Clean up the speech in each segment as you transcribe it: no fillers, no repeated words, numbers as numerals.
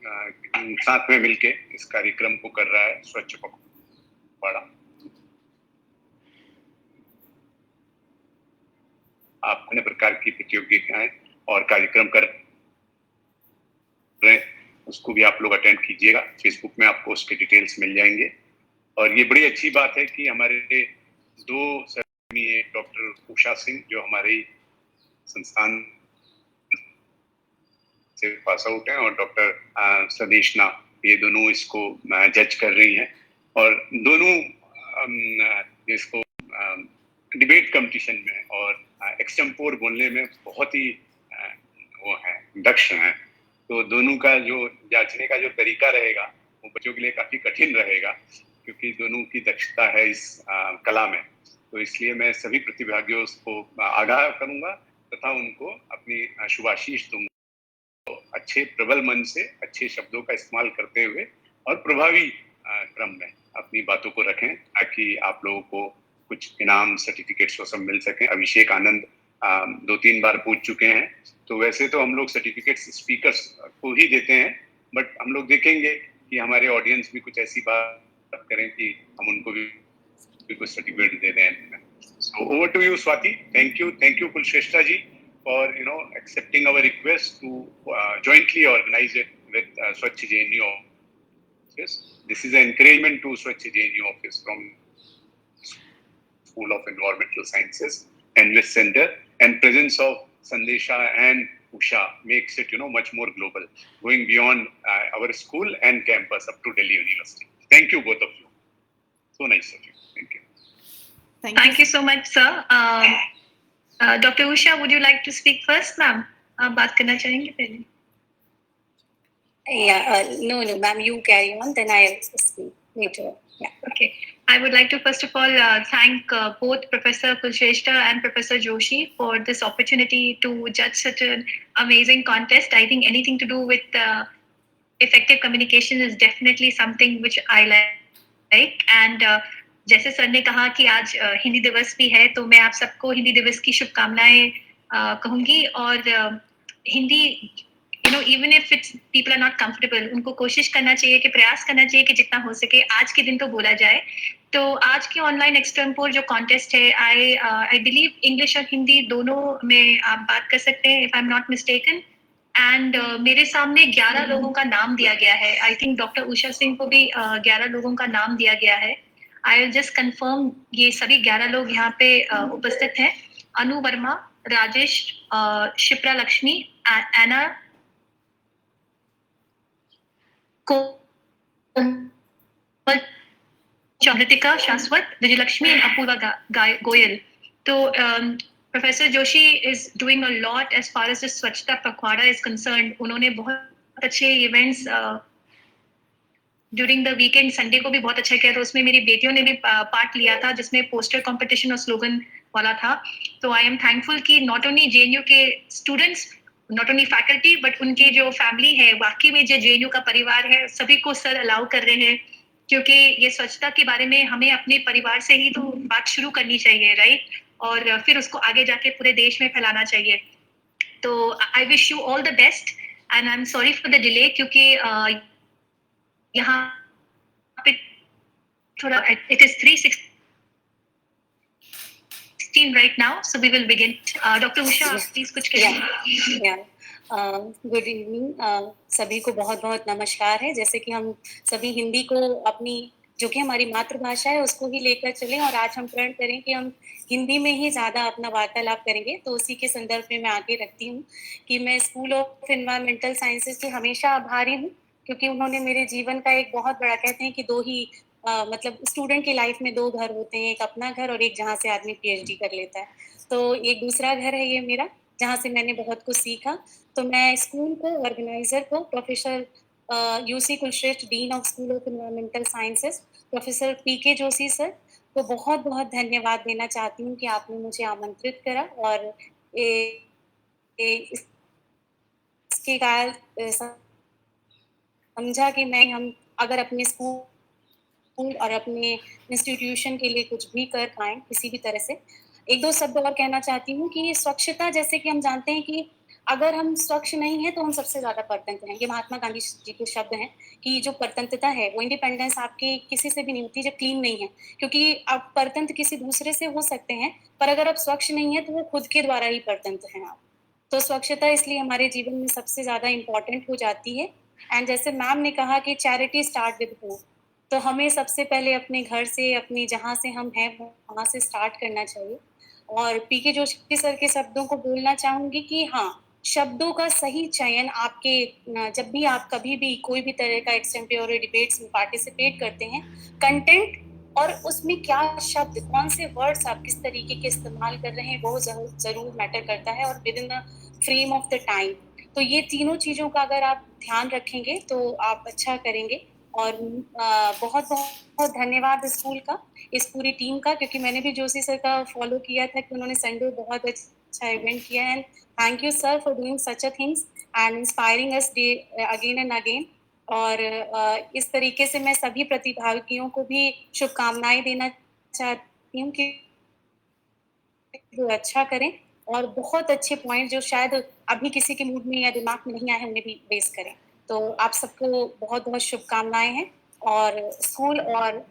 साथ में मिलके इस कार्यक्रम को कर रहा है स्वच्छ पखवाड़ा। आप अन्य प्रकार की प्रतियोगिताएं और कार्यक्रम कर रहे हैं, उसको भी आप लोग अटेंड कीजिएगा। फेसबुक में आपको उसके डिटेल्स मिल जाएंगे। और ये बड़ी अच्छी बात है कि हमारे 2 सहकर्मी, एक डॉक्टर उषा सिंह जो हमारे संस्थान से पास आउट हैं, और डॉक्टर सदेशना, ये दोनों इसको जज कर रही हैं। और दोनों इसको डिबेट कंपटीशन में और एक्सटेम्पोर बोलने में बहुत ही वो है, दक्ष हैं। तो दोनों का जो जांचने का जो तरीका रहेगा वो बच्चों के लिए काफी कठिन रहेगा, क्योंकि दोनों की दक्षता है इस कला में। तो इसलिए मैं सभी प्रतिभागियों को आगाह करूंगा तथा उनको अपनी शुभाशीष दूंगा। तो अच्छे प्रबल मन से अच्छे शब्दों का इस्तेमाल करते हुए और प्रभावी क्रम में अपनी बातों को रखें, ताकि आप लोगों को कुछ इनाम सर्टिफिकेट्स वो सब मिल सके। अभिषेक आनंद 2-3 बार पूछ चुके हैं। तो वैसे तो हम लोग सर्टिफिकेट्स स्पीकर्स को ही देते हैं, बट हम लोग देखेंगे कि हमारे ऑडियंस भी कुछ ऐसी बात करें कि हम उनको भी कुछ सर्टिफिकेट दे दें। So over to you, Swati. Thank you, Kulshrestha ji, for accepting our request to jointly organize it with Swachh JNU office. This is an encouragement to Swachh JNU office from School of Environmental Sciences and English Center, and presence of Sandesha and Usha makes it much more global, going beyond our school and campus up to Delhi University. Thank you, both of you. So nice of you. Thank you. Thank you so much, sir. Dr. Usha, would you like to speak first, ma'am? आप बात करना चाहेंगे पहले? Yeah, no, ma'am, you carry on, then I'll speak later. Yeah. Okay. I would like to first of all thank both Professor Kulshrestha and Professor Joshi for this opportunity to judge such an amazing contest. I think anything to do with effective communication is definitely something which I like. And जैसे sir ने कहा कि आज हिंदी दिवस भी है, तो मैं आप सबको हिंदी दिवस की शुभकामनाएं कहूंगी। और Hindi even if it's people are not comfortable, उनको कोशिश करना चाहिए कि प्रयास करना चाहिए कि जितना हो सके आज के दिन तो बोला जाए। तो आज के ऑनलाइन एक्सटेम्पोर जो कॉन्टेस्ट है, आई बिलीव इंग्लिश और हिंदी दोनों में आप बात कर सकते हैं, if I am not mistaken. And मेरे सामने 11 लोगों का नाम दिया गया है। I think doctor Usha Singh को भी 11 लोगों का नाम दिया गया है। आई विल जस्ट कंफर्म, ये सभी 11 लोग यहाँ पे उपस्थित हैं। अनु वर्मा, राजेश, शिप्रा लक्ष्मी, एना Ritika Shaswat, Vijayalakshmi and Apurva Goyal. So Professor Joshi is doing a lot as far as the Swachhta Pakhwada is concerned. उन्होंने बहुत अच्छे events during the weekend, Sunday को भी बहुत अच्छा किया था। उसमें मेरी बेटियों ने भी पार्ट लिया था, जिसमें पोस्टर कंपटीशन और स्लोगन वाला था। तो आई एम थैंकफुल कि नॉट ओनली जेएनयू के students, not only faculty, but उनके जो फैमिली है, वाकई में जो जेएनयू का परिवार है, सभी को सर अलाउ कर रहे हैं। क्योंकि ये स्वच्छता के बारे में हमें अपने परिवार से ही तो बात शुरू करनी चाहिए, राइट? और फिर उसको आगे जाके पूरे देश में फैलाना चाहिए। तो I wish you all the best and I am sorry for the delay, क्योंकि यहाँ पे थोड़ा it is 3:16 right now, so we will begin. Dr. Usha, please कुछ कहिए। गुड इवनिंग, सभी को बहुत बहुत नमस्कार है। जैसे कि हम सभी हिंदी को अपनी, जो कि हमारी मातृभाषा है, उसको ही लेकर चलें, और आज हम प्रण करें कि हम हिंदी में ही ज़्यादा अपना वार्तालाप करेंगे। तो उसी के संदर्भ में मैं आगे रखती हूँ कि मैं स्कूल ऑफ एनवायरमेंटल साइंसेज की हमेशा आभारी हूँ, क्योंकि उन्होंने मेरे जीवन का एक बहुत बड़ा, कहते हैं कि दो ही मतलब स्टूडेंट की लाइफ में 2 घर होते हैं, एक अपना घर और एक जहाँ से आदमी पीएचडी कर लेता है। तो एक दूसरा घर है ये मेरा, जहाँ से मैंने बहुत कुछ सीखा। तो मैं स्कूल को, ऑर्गेनाइजर को, professor UC Kulshreshtha, dean of school of environmental sciences, professor PK Joshi sir को बहुत बहुत धन्यवाद देना चाहती हूँ कि आपने मुझे आमंत्रित करा और इसके कारण समझा कि हम अगर अपने स्कूल और अपने इंस्टीट्यूशन के लिए कुछ भी कर पाएँ किसी भी तरह से। 1-2 शब्द और कहना चाहती हूँ कि स्वच्छता, जैसे कि हम जानते हैं कि अगर हम स्वच्छ नहीं है तो हम सबसे ज्यादा परतंत्र हैं। ये महात्मा गांधी जी के शब्द हैं कि जो परतंत्रता है वो इंडिपेंडेंस आपकी किसी से भी नहीं होती जब क्लीन नहीं है, क्योंकि आप परतंत्र किसी दूसरे से हो सकते हैं, पर अगर आप स्वच्छ नहीं है तो वो खुद के द्वारा ही परतंत्र हैं आप। तो स्वच्छता इसलिए हमारे जीवन में सबसे ज्यादा इम्पोर्टेंट हो जाती है। एंड जैसे मैम ने कहा कि चैरिटी स्टार्ट विद होम, तो हमें सबसे पहले अपने घर से, अपनी जहाँ से हम हैं वहाँ से स्टार्ट करना चाहिए। और पीके जोशी सर के शब्दों को बोलना चाहूंगी कि हाँ, शब्दों का सही चयन आपके, जब भी आप कभी भी कोई भी तरह का एक्सटेम्पोरेरी डिबेट्स में पार्टिसिपेट करते हैं, कंटेंट और उसमें क्या शब्द, कौन से वर्ड्स आप किस तरीके के इस्तेमाल कर रहे हैं वो जरूर मैटर करता है, और with in the frame of the time. तो ये तीनों चीजों का अगर आप ध्यान रखेंगे तो आप अच्छा करेंगे। और बहुत बहुत धन्यवाद स्कूल का, इस पूरी टीम का, क्योंकि मैंने भी जोशी सर का फॉलो किया था कि उन्होंने संडे बहुत अच्छा इवेंट किया है। And thank you sir for doing such a things and inspiring us day again and again. और इस तरीके से मैं सभी प्रतिभागियों को भी शुभकामनाएं देना चाहती हूँ कि वो अच्छा करें और बहुत अच्छे पॉइंट जो शायद अभी किसी के मूड में या दिमाग में नहीं आए उन्हें भी रेस करें। तो आप सबको बहुत बहुत शुभकामनाएं हैं, और स्कूल और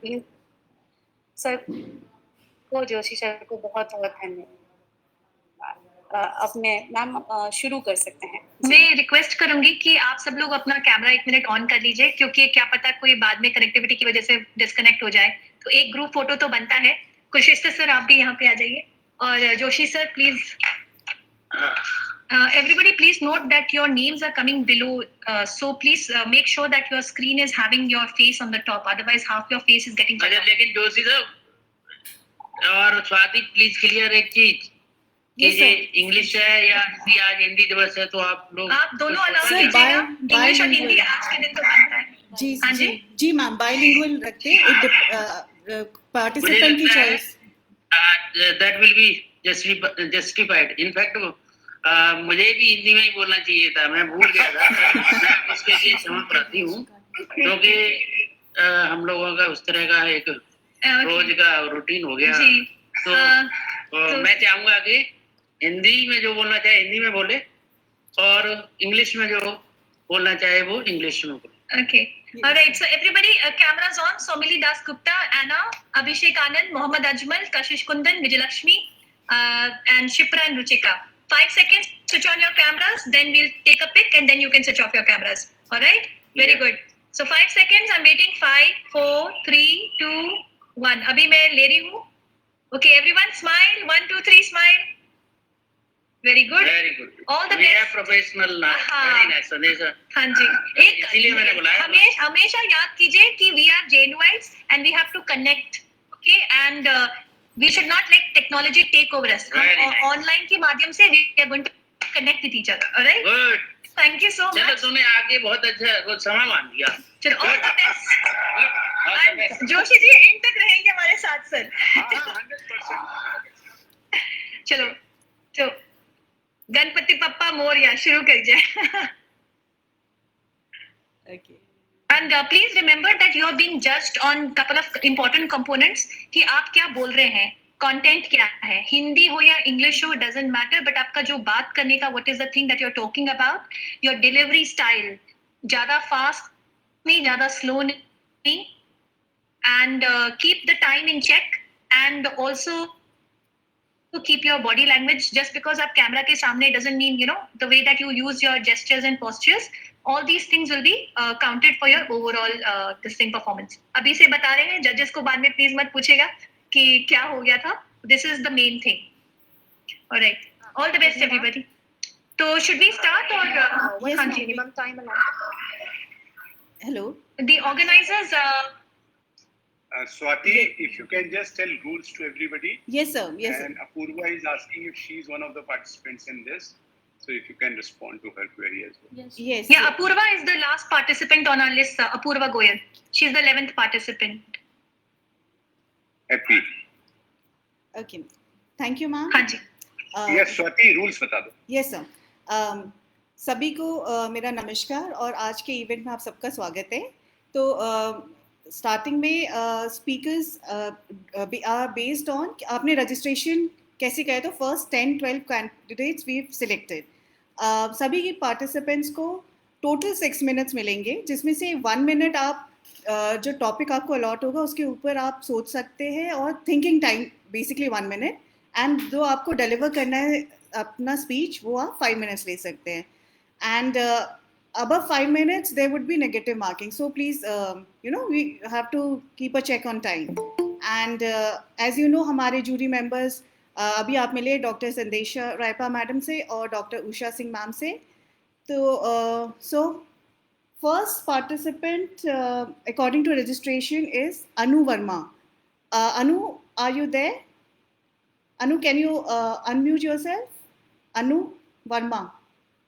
सर को, जोशी सर को बहुत बहुत धन्यवाद। अब मैम शुरू कर सकते हैं। मैं रिक्वेस्ट करूंगी कि आप सब लोग अपना कैमरा 1 मिनट ऑन कर लीजिए, क्योंकि क्या पता कोई बाद में कनेक्टिविटी की वजह से डिस्कनेक्ट हो जाए। तो एक ग्रुप फोटो तो बनता है। कुलश्रेष्ठ सर आप भी यहाँ पे आ जाइए, और Joshi sir please, everybody please note that your names are coming below, so please make sure that your screen is having your face on the top, otherwise half your face is getting cut off. लेकिन जोशी साहब और Swati please clear एक चीज कि ये English है या हिंदी, आज हिंदी दिवस है तो आप लोग आप दोनों अलाउ कीजिएगा, इंग्लिश और हिंदी आज के दिन तो बनता है। जी हाँ जी जी मैम, बाइलिंगुअल रखते हैं, पार्टिसिपेंट की choice. That will be justified. In fact मुझे भी हिंदी में ही बोलना चाहिए था, मैं भूल गया था। मैं उसके लिए क्षमा प्रार्थी हूँ, क्योंकि हम लोगों का उस तरह का एक रोज का रूटीन हो गया। तो मैं चाहूंगा कि हिंदी में जो बोलना चाहे हिंदी में बोले, और इंग्लिश में जो बोलना चाहे वो इंग्लिश में बोले। Okay. All right. So everybody, cameras on. Somili Das Gupta, Anna, Abhishek Anand, Mohammad Ajmal, Kashish Kundan, Vijayalakshmi, and Shipra and Ruchika. 5 seconds. Switch on your cameras. Then we'll take a pic, and then you can switch off your cameras. All right. Very good. So 5 seconds. I'm waiting. 5, 4, 3, 2, 1. अभी मैं ले रही हूँ. Okay. Everyone smile. 1, 2, 3. Smile. Very good. Very good. All the We best. have professional. Very nice. Sandesh. हाँ जी, इसीलिए मैंने बुलाया। हमेशा याद कीजिए कि we are genuines and we have to connect, okay? And we should not let technology take over us. Online के माध्यम से we are going to connect with each other, all right? Good. Thank you so चलो much. तुमने आगे बहुत अच्छा कुछ समय मान दिया। चलो, all the best. All the best. Joshi ji end तक रहेंगे हमारे साथ सर। 100%। चलो, तो गणपति पप्पा मोरया शुरू कर जाए। Okay. And please remember that you are being judged on couple of important components कि आप क्या बोल रहे हैं, कंटेंट क्या है, हिंदी हो या इंग्लिश हो डजंट मैटर, बट आपका जो बात करने का what is the thing that you are talking about, your delivery style, ज्यादा फास्ट नहीं, ज्यादा स्लो नहीं, and keep the time in check, and also to keep your body language. Just because आप कैमरा के सामने doesn't mean, you know, the way that you use your gestures and postures, all these things will be counted for your overall this thing performance. अभी से बता रहे हैं, जजेस को बाद में प्लीज मत पूछेगा कि क्या हो गया था. This is the main thing. Alright. All the best everybody. तो should we start or Yes, हाँ ma'am. Ji. minimum time allowed. Hello. The organizers Swati, if you can just tell rules to everybody. Yes sir. Yes sir. And Apurva is asking if she is one of the participants in this. So if you can respond to her query as well. Yes. Yes. yeah, Apurva is the last participant on our list. Apurva Goyal. She's the 11th participant. Happy. Okay. Thank you ma'am. हाँ जी. Yes, Swati, rules बता दो. Yes sir. सभी को मेरा नमस्कार और आज के इवेंट में आप सबका स्वागत है। तो स्टार्टिंग में स्पीकर्स आर बेस्ड ऑन आपने रजिस्ट्रेशन कैसे किया, तो फर्स्ट 10-12 कैंडिडेट्स वी सिलेक्टेड। सभी पार्टिसिपेंट्स को टोटल 6 मिनट्स मिलेंगे, जिसमें से 1 मिनट आप जो टॉपिक आपको अलॉट होगा उसके ऊपर आप सोच सकते हैं, और thinking time basically 1 minute, and जो आपको डिलीवर करना है अपना स्पीच वो आप 5 मिनट्स ले सकते हैं. And above 5 minutes there would be negative marking, so please we have to keep a check on time. And as you know, हमारे जूरी मेंबर्स अभी आप मिले डॉक्टर संदेशा रायपा मैडम से और डॉक्टर उषा सिंह मैम से. तो so first participant according to registration is Anu Verma. Anu, are you there? Anu, can you unmute yourself? Anu Verma.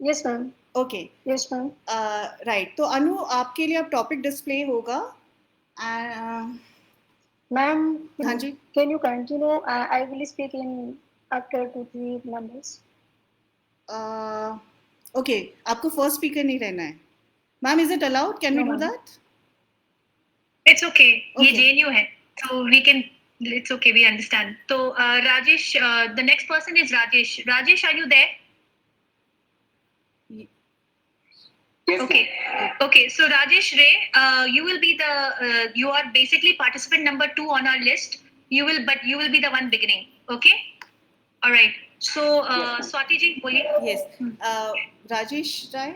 Yes, ma'am. Okay, Yes, ma'am. Right. तो अनु, आपके लिए अब टॉपिक डिस्प्ले होगा. Ma'am, हाँ जी. can you continue? I will speak in after 2-3 numbers. Okay, आपको first speaker नहीं रहना है. Ma'am, is it allowed? Can we No, do ma'am. That? It's okay. ये Okay. JNU है, so we can. It's okay. We understand. So Rajesh, the next person is Rajesh. Rajesh, are you there? Yes, Okay. Okay. So Rajesh Ray, you will be the. You are basically participant number 2 on our list. You will be the one beginning. Okay. All right. So Swati ji, बोलिए. Yes, Rajesh राय,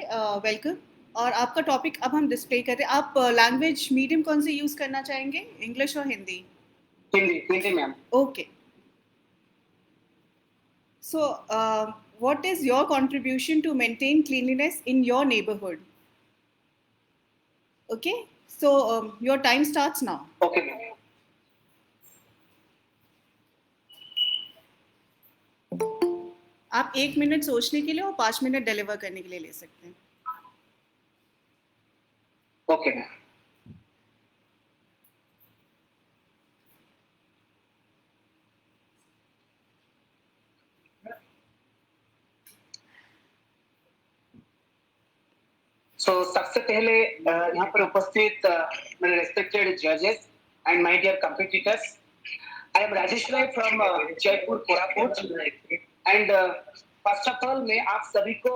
welcome. और आपका topic अब हम display कर रहे हैं. आप language medium कौन से यूज करना चाहेंगे, इंग्लिश और Hindi? Hindi ma'am. Okay. So, what is your contribution to maintain cleanliness in your neighborhood? Okay. So, your time starts now. Okay ma'am. आप 1 मिनट सोचने के लिए और 5 मिनट डिलीवर करने के लिए ले सकते हैं. Okay ma'am. सो सबसे पहले यहाँ पर उपस्थित मेरे रेस्पेक्टेड जजेस and my dear competitors, I am Rajesh Rai from Jaipur Koraput. And first of all मैं आप सभी को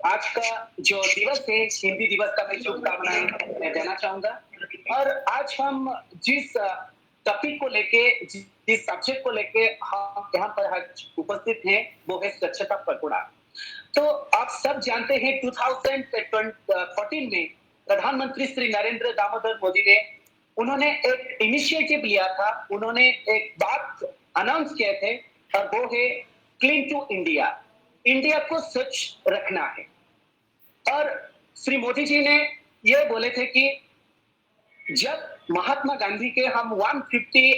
आज का जो दिवस है, हिंदी दिवस का मैं शुभकामनाएं मैं देना चाहूंगा. और आज हम जिस टॉपिक को लेके, जिस सब्जेक्ट को लेके हम यहाँ पर आज उपस्थित हैं, वो है स्वच्छता पखवाड़ा. तो आप सब जानते हैं 2014 में प्रधानमंत्री श्री नरेंद्र दामोदर मोदी ने उन्होंने एक इनिशिएटिव लिया था. उन्होंने एक बात अनाउंस किए थे और वो है क्लीन टू इंडिया. इंडिया को स्वच्छ रखना है. और श्री मोदी जी ने ये बोले थे कि जब महात्मा गांधी के हम 150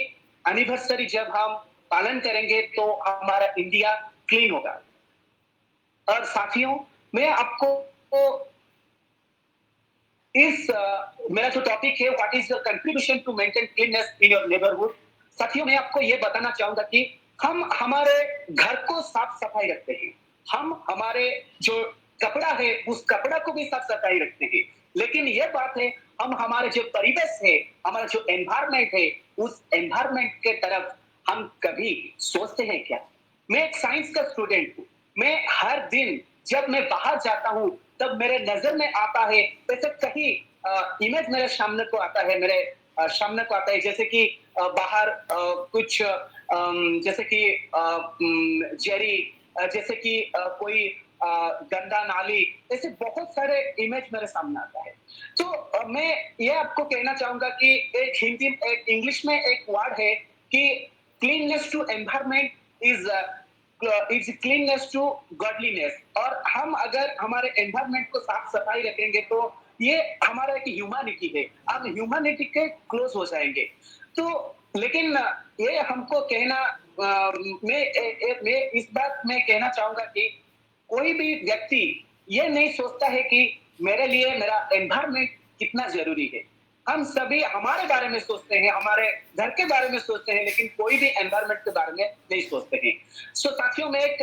एनिवर्सरी जब हम पालन करेंगे तो हमारा इंडिया क्लीन होगा. और साथियों, मैं आपको इस मेरा जो टॉपिक है, what is your contribution to maintain cleanness in your neighbourhood, साथियों मैं आपको ये बताना चाहूंगा कि हम हमारे घर को साफ सफाई रखते हैं. हम हमारे जो कपड़ा है उस कपड़ा को भी साफ सफाई रखते हैं. लेकिन ये बात है, हम हमारे जो परिवेश है, हमारा जो एनवायरमेंट है, उस एनवायरमेंट के तरफ हम कभी सोचते हैं क्या? मैं एक साइंस का स्टूडेंट हूँ. मैं हर दिन जब मैं बाहर जाता हूँ तब मेरे नजर में आता है, जैसे कहीं इमेज मेरे सामने को आता है, जैसे कि बाहर कुछ जैसे कि जेरी, जैसे कि कोई गंदा नाली, ऐसे बहुत सारे इमेज मेरे सामने आता है. तो मैं ये आपको कहना चाहूंगा कि एक हिंदी, एक इंग्लिश में एक वर्ड है कि cleanness to environment is cleanness to godliness. और हम अगर हमारे एनवायरमेंट को साफ सफाई रखेंगे तो ये हमारा एक ह्यूमैनिटी है. हम ह्यूमैनिटी के क्लोज हो जाएंगे. तो लेकिन ये हमको कहना, मैं इस बात में कहना चाहूंगा कि कोई भी व्यक्ति ये नहीं सोचता है कि मेरे लिए मेरा एनवायरमेंट कितना जरूरी है. हम सभी हमारे बारे में सोचते हैं, हमारे घर के बारे में सोचते हैं, लेकिन कोई भी एनवायरमेंट के बारे में नहीं सोचते हैं. सो साथियों, मैं एक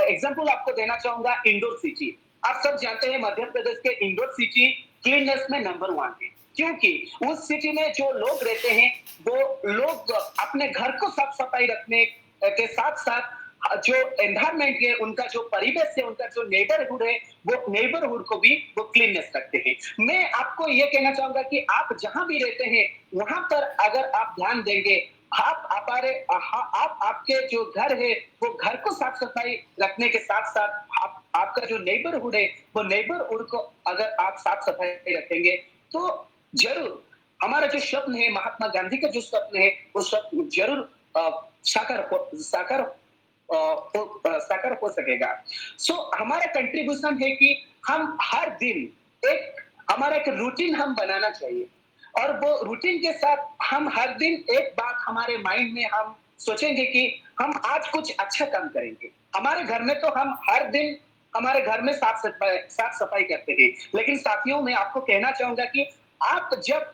एग्जांपल आपको देना चाहूंगा. इंदौर सिटी, आप सब जानते हैं मध्य प्रदेश के इंदौर सिटी क्लीननेस में नंबर 1 है. क्योंकि उस सिटी में जो लोग रहते हैं वो लोग अपने घर को साफ सफाई रखने के साथ साथ जो एनवायरमेंट है, उनका जो परिवेश है, उनका जो नेबरहुड है, वो नेबरहुड को भी वो क्लीननेस रखते हैं। मैं आपको ये कहना चाहूंगा कि आप जहां भी रहते हैं वहां पर अगर आप ध्यान देंगे, आप आपके जो घर है वो घर को साफ सफाई रखने के साथ साथ आपका जो नेबरहुड है वो नेबरहुड को अगर आप साफ सफाई रखेंगे तो जरूर हमारा जो स्वप्न है, महात्मा गांधी का जो स्वप्न है, वो स्वप्न जरूर साकार हो सकेगा। सो हमारा कंट्रीब्यूशन है कि हम हर दिन हमारा एक रूटीन हम बनाना चाहिए और वो रूटीन के साथ हम हर दिन एक बात हमारे माइंड में हम सोचेंगे कि हम आज कुछ अच्छा काम करेंगे। हमारे घर में तो हम हर दिन हमारे घर में साफ सफाई करते हैं, लेकिन साथियों मैं आपको कहना चाहूंगा कि आप जब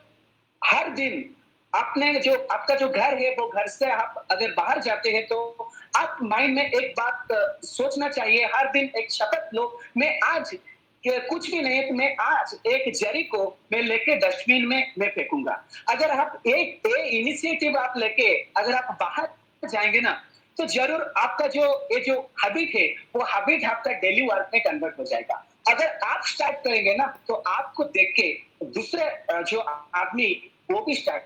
हर दिन आपका जो घर है वो घर से आप अगर बाहर जाते हैं तो आप माइंड में एक बात सोचना चाहिए, हर दिन एक शपथ लो, मैं आज कुछ भी नहीं तो मैं आज एक जरी को मैं लेके डस्टबिन में मैं फेंकूंगा। अगर आप एक इनिशिएटिव आप लेके अगर आप बाहर जाएंगे ना तो जरूर आपका जो हैबिट है वो हैबिट आपका डेली वर्क में कन्वर्ट हो जाएगा। अगर आप स्टार्ट करेंगे ना तो आपको देख के दूसरे जो आदमी वो भी स्टार्ट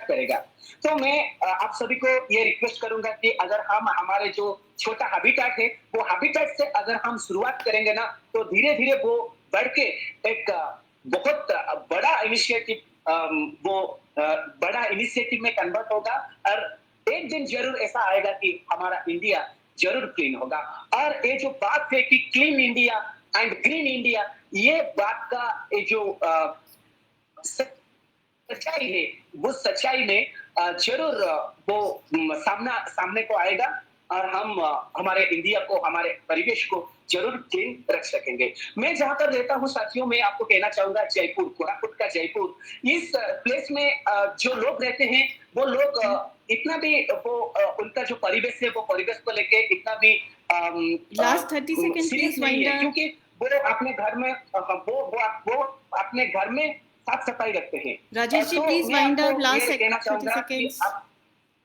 करेगा। तो मैं आप सभी को ये रिक्वेस्ट करूंगा कि अगर हम हमारे जो छोटा हैबिटेट है वो हैबिटेट से अगर हम शुरुआत करेंगे ना तो धीरे धीरे वो बढ़ के एक बहुत बड़ा इनिशिएटिव में कन्वर्ट होगा और एक दिन जरूर ऐसा आएगा कि हमारा इंडिया जरूर क्लीन होगा। और ये जो बात है कि clean India and green India, ये बात का ये जो सच्चाई है वो सच्चाई में जरूर वो सामने को आएगा और हम हमारे इंडिया को, हमारे परिवेश को जरूर क्लीन रख सकेंगे। मैं जहां पर रहता हूं साथियों, मैं आपको कहना चाहूंगा जयपुर, कोरापुट का जयपुर, इस प्लेस में जो लोग रहते हैं वो लोग इतना भी वो उनका जो परिवेश है वो परिवेश को लेके इतना भी last 30 second please wind up, क्योंकि वो अपने घर में वो अपने घर में साफ सफाई रखते हैं। Rajesh ji please wind up, last 30 seconds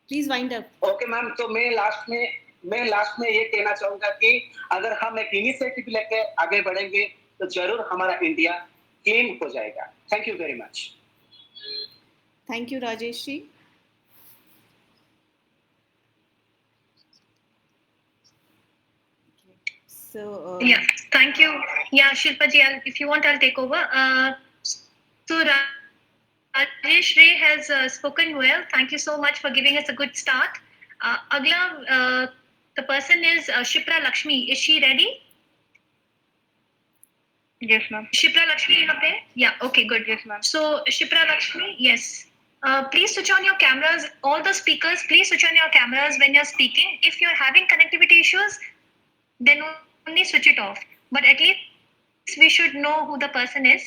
please wind up. Okay ma'am, तो मैं लास्ट में ये कहना चाहूंगा कि अगर हम एक इनिशिएटिव लेके आगे बढ़ेंगे तो जरूर हमारा इंडिया क्लीन हो जाएगा। Thank you very much. Thank you Rajesh ji. So yeah, thank you. Yeah, Shilpa ji, if you want, I'll take over. So Rajesh Ray has spoken well. Thank you so much for giving us a good start. Agla, the person is Shipra Lakshmi. Is she ready? Yes, ma'am. Shipra Lakshmi, yahan pe? Yeah, okay, good. Yes, ma'am. So Shipra Lakshmi, yes. Please switch on your cameras. All the speakers, please switch on your cameras when you're speaking. If you're having connectivity issues, then only switch it off. But at least we should know who the person is.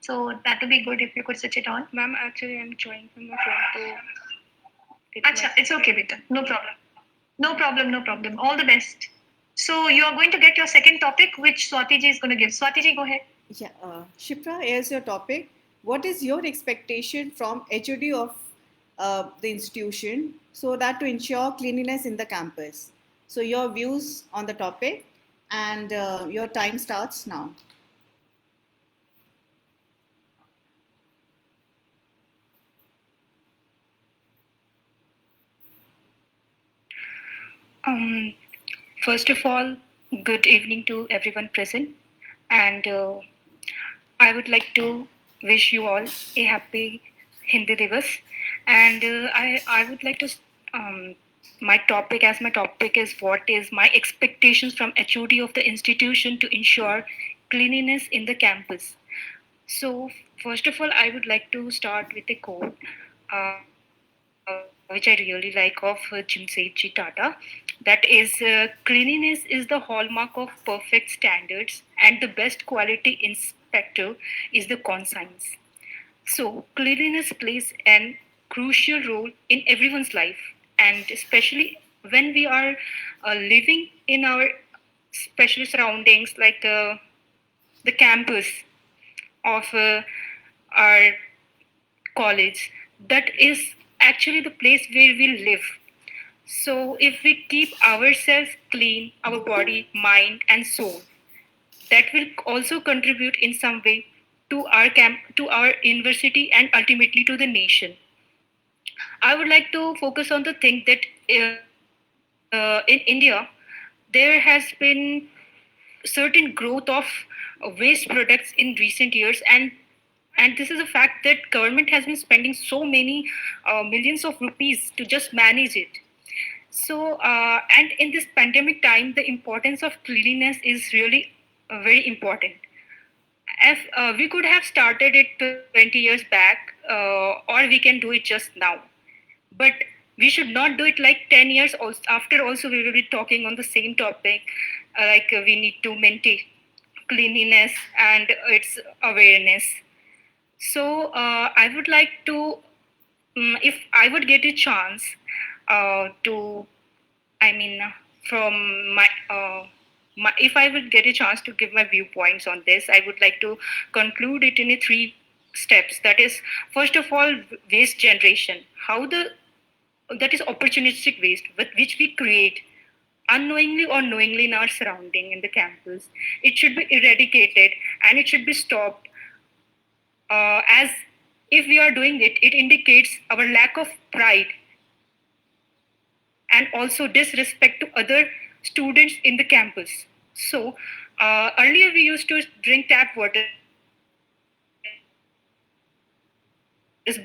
So that would be good if you could switch it on. Ma'am, actually I'm joining from my phone. Acha, it's okay, beta. No problem. No problem. All the best. So you are going to get your second topic, which Swati ji is going to give. Swati ji, go ahead. Yeah, Shipra, here's your topic. What is your expectation from HOD of the institution so that to ensure cleanliness in the campus? So your views on the topic, and your time starts now. First of all, good evening to everyone present, and I would like to wish you all a happy Hindi Divas, and I would like to my topic is what is my expectations from HOD of the institution to ensure cleanliness in the campus. So first of all, I would like to start with a quote which I really like of Jamsetji Tata. That is, cleanliness is the hallmark of perfect standards, and the best quality inspector is the conscience. So cleanliness plays an crucial role in everyone's life, and especially when we are living in our special surroundings like the campus of our college. That is actually the place where we live. So if we keep ourselves clean, our body, mind, and soul, that will also contribute in some way to our to our university, and ultimately to the nation. I would like to focus on the thing that in India there has been certain growth of waste products in recent years, and this is a fact that government has been spending so many millions of rupees to just manage it. So and in this pandemic time, the importance of cleanliness is really very important. If we could have started it 20 years back, or we can do it just now, but we should not do it like 10 years after. Also we will be talking on the same topic, we need to maintain cleanliness and its awareness. So I would like to, if I would get a chance to, I mean, from if I would get a chance to give my viewpoints on this, I would like to conclude it in a 3 steps. That is, first of all, waste generation. How the that is opportunistic waste with which we create unknowingly or knowingly in our surrounding in the campus. It should be eradicated and it should be stopped. As if we are doing it, it indicates our lack of pride and also disrespect to other students in the campus. So earlier we used to drink tap water,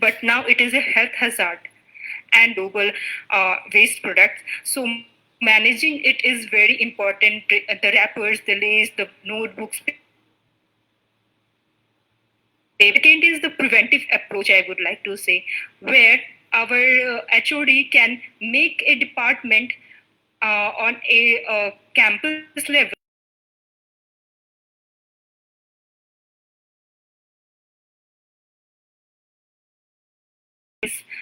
but now it is a health hazard and global waste products. So managing it is very important. The wrappers, the lace, the notebooks. Second is the preventive approach, I would like to say, where our HOD can make a department on a campus level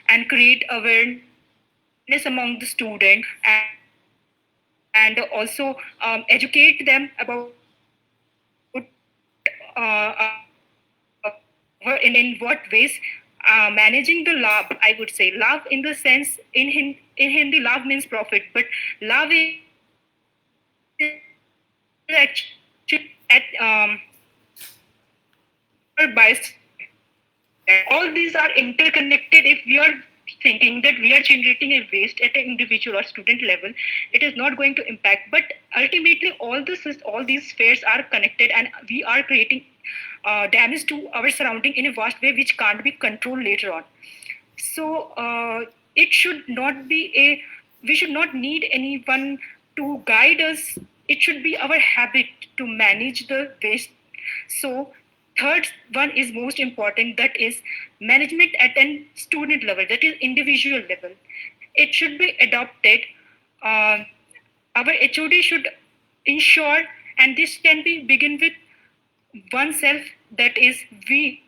and create awareness among the students, and also educate them about in what ways managing the love. I would say love in the sense in Hindi love means profit, but love is actually at bias. All these are interconnected. If we are thinking that we are generating a waste at an individual or student level, it is not going to impact. But ultimately, all these spheres are connected, and we are creating damage to our surrounding in a vast way, which can't be controlled later on. So it should not be a. We should not need anyone to guide us. It should be our habit to manage the waste. So third one is most important, that is management at an student level, that is individual level. It should be adopted. Our HOD should ensure, and this can be begin with oneself, that is we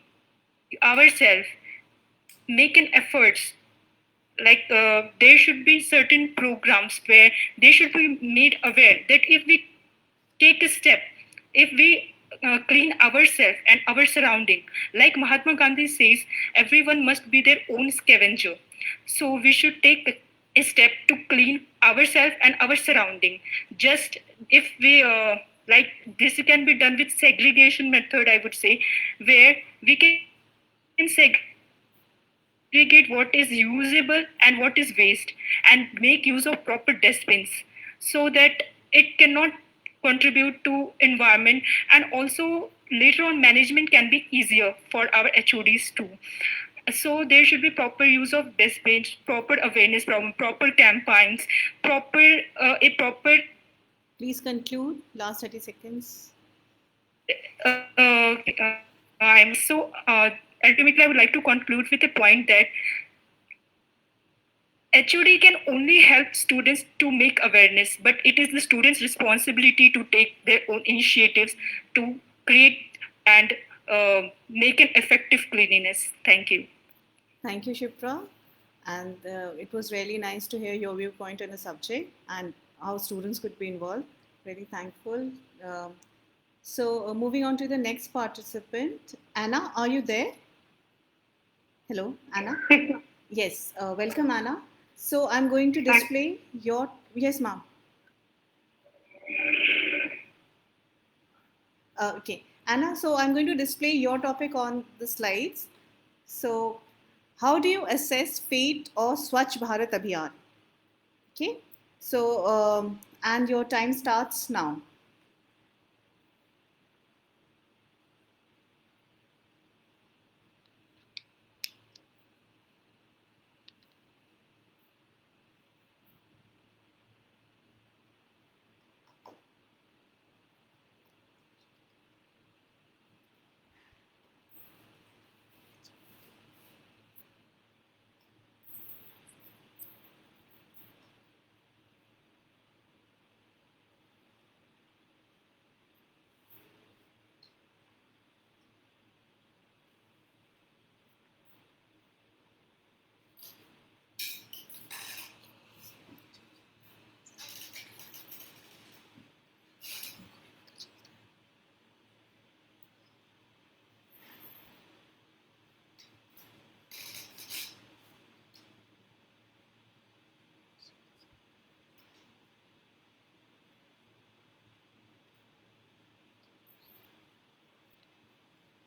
ourselves make an efforts. There should be certain programs where they should be made aware that if we take a step, if we clean ourselves and our surrounding, like Mahatma Gandhi says, everyone must be their own scavenger. So we should take a step to clean ourselves and our surrounding. Just if we like this can be done with segregation method, I would say, where we can segregate what is usable and what is waste, and make use of proper dustbins, so that it cannot contribute to environment, and also later on management can be easier for our HODs too. So there should be proper use of dustbins, proper awareness, proper campaigns, a proper. Please conclude. Last 30 seconds. I'm so ultimately I would like to conclude with a point that HOD can only help students to make awareness, but it is the students' responsibility to take their own initiatives to create and make an effective cleanliness. Thank you. Thank you, Shipra. And it was really nice to hear your viewpoint on the subject and how students could be involved. Very thankful. So moving on to the next participant. Anna, are you there? Hello, Anna? Yes, welcome, Anna. So I'm going to display your, yes ma'am. Okay, Anna, so I'm going to display your topic on the slides. So how do you assess fate or Swachh Bharat Abhiyan? Okay, so and your time starts now.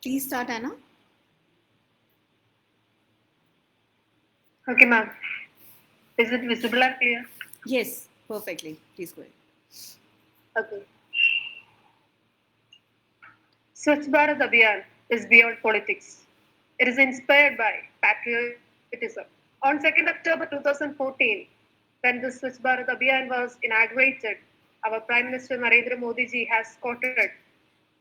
Please start, Anna. Okay, ma'am. Is it visible and clear? Yes, perfectly. Please go ahead. Okay. Swachh Bharat Abhiyan is beyond politics. It is inspired by patriotism. On 2nd October 2014, when the Swachh Bharat Abhiyan was inaugurated, our Prime Minister Narendra Modi ji has quoted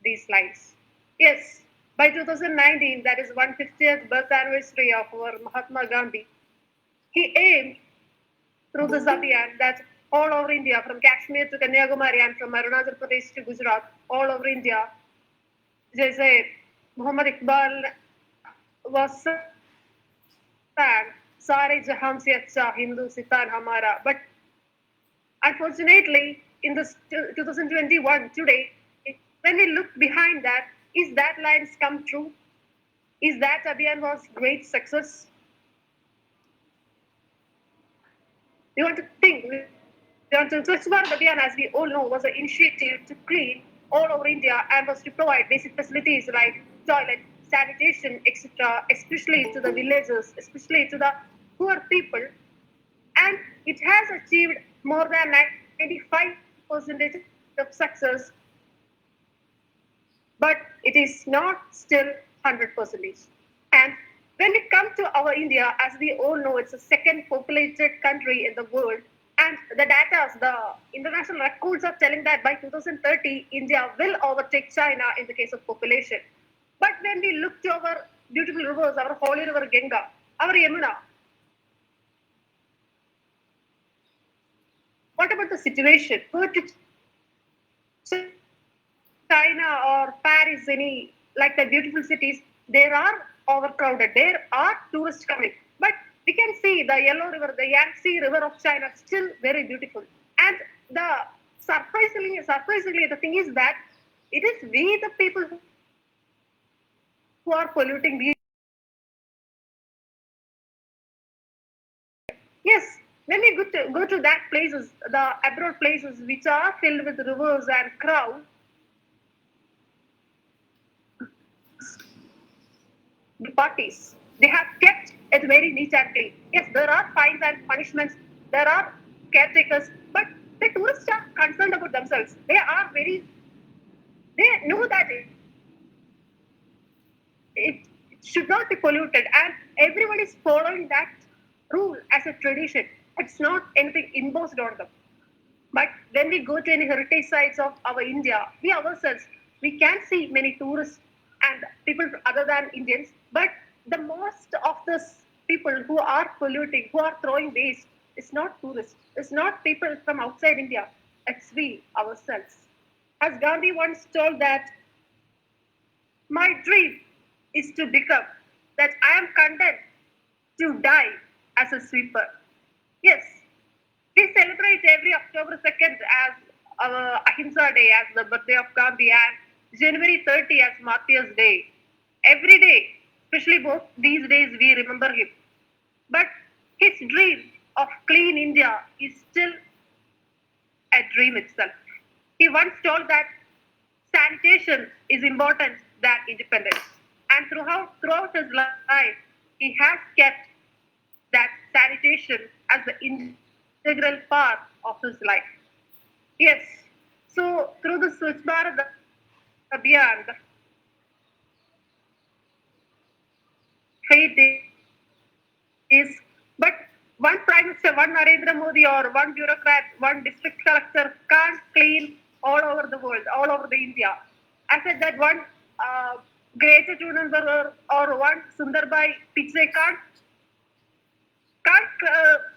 these lines. Yes, by 2019, that is 150th birth anniversary of our Mahatma Gandhi, he aimed through this Abhiyan that all over India, from Kashmir to Kanyakumari and from Arunachal Pradesh to Gujarat, all over India, जैसे Mohammad Iqbal was sang सारे जहां से अच्छा हिंदुस्तान हमारा, but unfortunately in this 2021 today, when we look behind that, is that lines come true? Is that Abhiyan was great success? We want to think. We want to Swachh Bharat Abhiyan, as we all know, was an initiative to clean all over India and was to provide basic facilities like toilet, sanitation, etc., especially to the villagers, especially to the poor people. And it has achieved more than 95% of success, but it is not still 100%. And when we come to our India, as we all know, it's the second populated country in the world. And the data, the international records are telling that by 2030, India will overtake China in the case of population. But when we look to our beautiful rivers, our holy river Ganga, our Yamuna, what about the situation? Go to China or Paris, any like the beautiful cities, there are overcrowded. There are tourists coming, but we can see the Yellow River, the Yangtze River of China, still very beautiful. And the surprisingly, the thing is that it is we, the people, who are polluting these. Yes, when we go to that places, the abroad places which are filled with rivers and crowd, the parties. They have kept it very neat and clean. Yes, there are fines and punishments. There are caretakers, but the tourists are concerned about themselves. They know that it should not be polluted, and everyone is following that rule as a tradition. It's not anything imposed on them. But when we go to any heritage sites of our India, we ourselves, we can see many tourists and people other than Indians. But the most of the people who are polluting, who are throwing waste, is not tourists. It's not people from outside India. It's we ourselves. As Gandhi once told that my dream is to become that I am content to die as a sweeper. Yes, we celebrate every October 2nd as our Ahimsa Day, as the birthday of Gandhi, and January 30 as Martyrs Day. Every day, especially both these days, we remember him. But his dream of clean India is still a dream itself. He once told that sanitation is important than independence. And throughout his life, he has kept that sanitation as the integral part of his life. Yes. So through the Swachh Bharat Abhiyan, the 3 days, but one Prime Minister, one Narendra Modi, or one bureaucrat, one district collector can't clean all over the world, all over the India. I said that one Greta Thunberg or one Sundarbai Pichai can't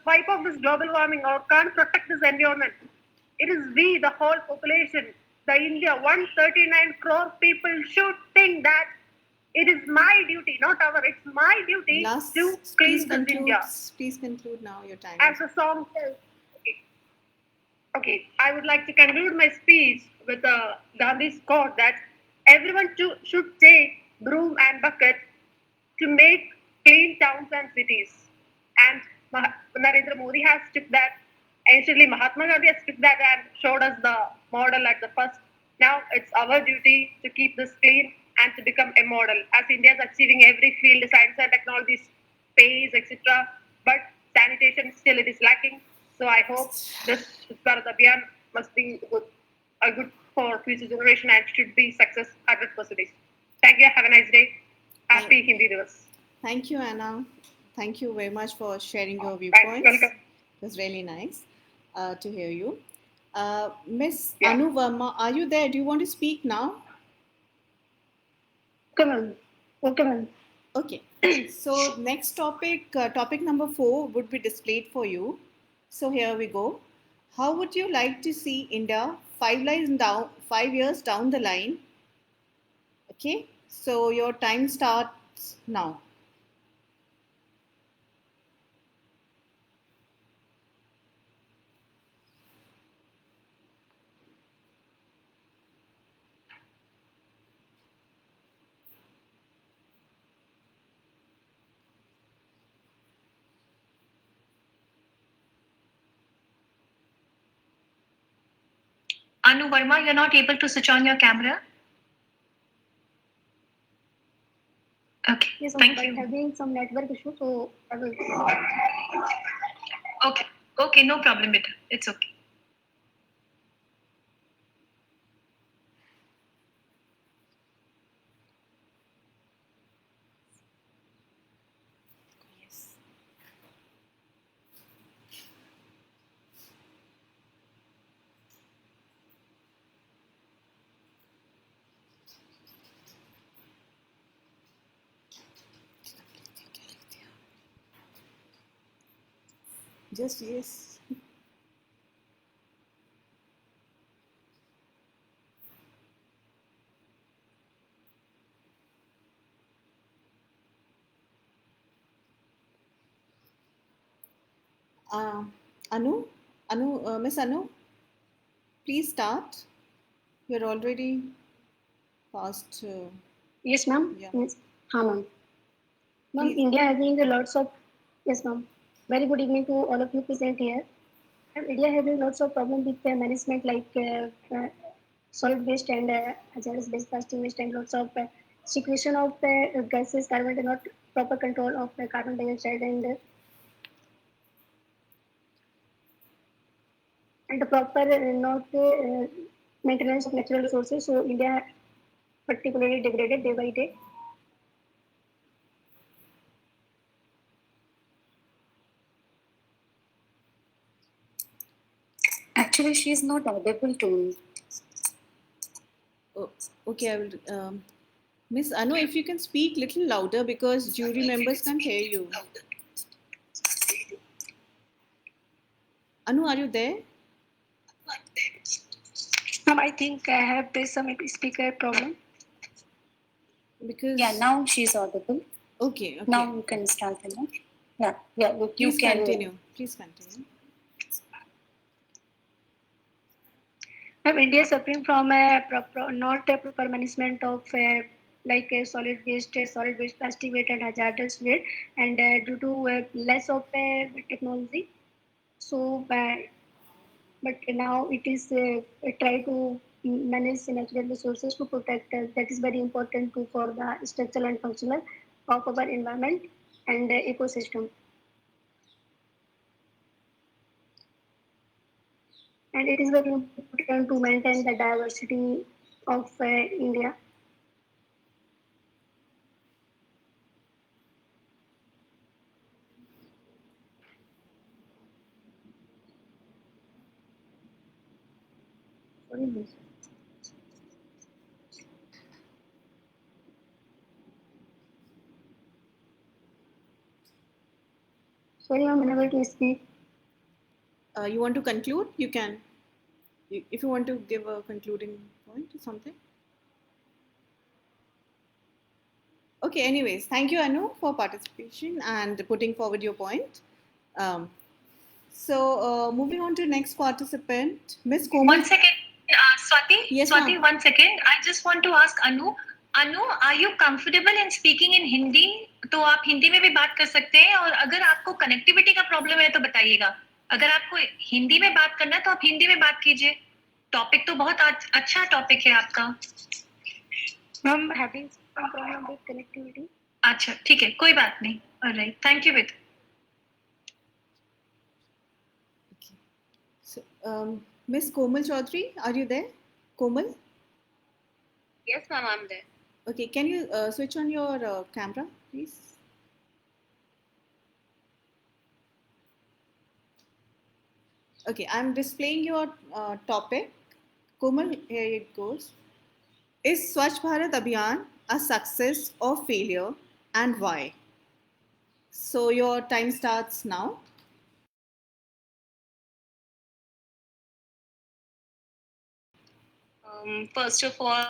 wipe off this global warming or can't protect this environment. It is we, the whole population, the India, 139 crore people should think that it is my duty, not our, it's my duty Last, to please clean this conclude. India. Please conclude now. Your time. As the song says. Okay, I would like to conclude my speech with Gandhi's quote that everyone should take broom and bucket to make clean towns and cities. And Narendra Modi has took that. Anciently, Mahatma Gandhi has took that and showed us the model at the first. Now it's our duty to keep this clean and to become a model. As India is achieving every field, science and technology, space, etc. But sanitation still it is lacking. So I hope this Bharat Abhiyan must be good for future generation and should be success 100%. Thank you. Have a nice day. Happy Hindi Divas. Thank you, Anna. Thank you very much for sharing your Thanks. viewpoints. Welcome. It was really nice to hear you. Miss Yeah. Anu Verma, are you there? Do you want to speak now? Okay, ma'am. Okay, ma'am. Okay. So next topic, topic number 4 would be displayed for you. So here we go. How would you like to see India 5 years down the line? Okay. So your time starts now. Anu Verma, you're not able to switch on your camera? Okay, Yes, thank but you. having some network issue, so I will. Okay, no problem, beta. It's okay. Just yes. Anu, Miss Anu, please start. You're already past. Yes, ma'am. Yeah. Yes. Haan, ma'am. Ma'am, Please. India having a lots of. Yes, ma'am. Very good evening to all of you present here. Ma'am, India having lots of problem with management like solid waste and hazardous waste, plastic waste, and lots of secretion of gases, carbon, not proper control of carbon dioxide and the proper not maintenance of natural resources. So India particularly degraded day by day. Actually, she is not audible to me. Oh, okay, I will. Miss Anu, if you can speak little louder because jury members can't hear you. Anu, are you there? Ma'am, I think I have some speaker problem. Because Yeah, now she's audible. okay. Now you can start. Yeah, you Please can continue. Please continue. Ma'am, India is suffering from not a proper management of like solid waste, plastic waste, and hazardous waste, and due to less of technology, so but now it is try to manage the natural resources to protect that is very important too for the structural and functional of our environment and ecosystem. And it is very important to maintain the diversity of India. Sorry, miss. Sorry, I'm unable to speak. You want to conclude? You can. If you want to give a concluding point or something. Okay, anyways, thank you, Anu, for participation and putting forward your point. So moving on to next participant, Miss Komal. 1 second, Swati. Yes, Swati, ma'am. 1 second. I just want to ask Anu. Anu, are you comfortable in speaking in Hindi? तो आप हिंदी में भी बात कर सकते हैं और अगर आपको कनेक्टिविटी का प्रॉब्लम है तो बताइएगा. अगर आपको हिंदी में बात करना है तो आप हिंदी में बात कीजिए. टॉपिक तो बहुत अच्छा टॉपिक है आपका. I'm having some problem with connectivity. अच्छा, ठीक है, कोई बात नहीं. Alright, thank you, Vidh. So, Miss Komal Chaudhary, are you there? Komal? Yes, ma'am, I'm there. Okay, can you switch on your camera, please? Okay, I'm displaying your topic. Komal, here it goes. Is Swachh Bharat Abhiyan a success or failure and why? So your time starts now. First of all,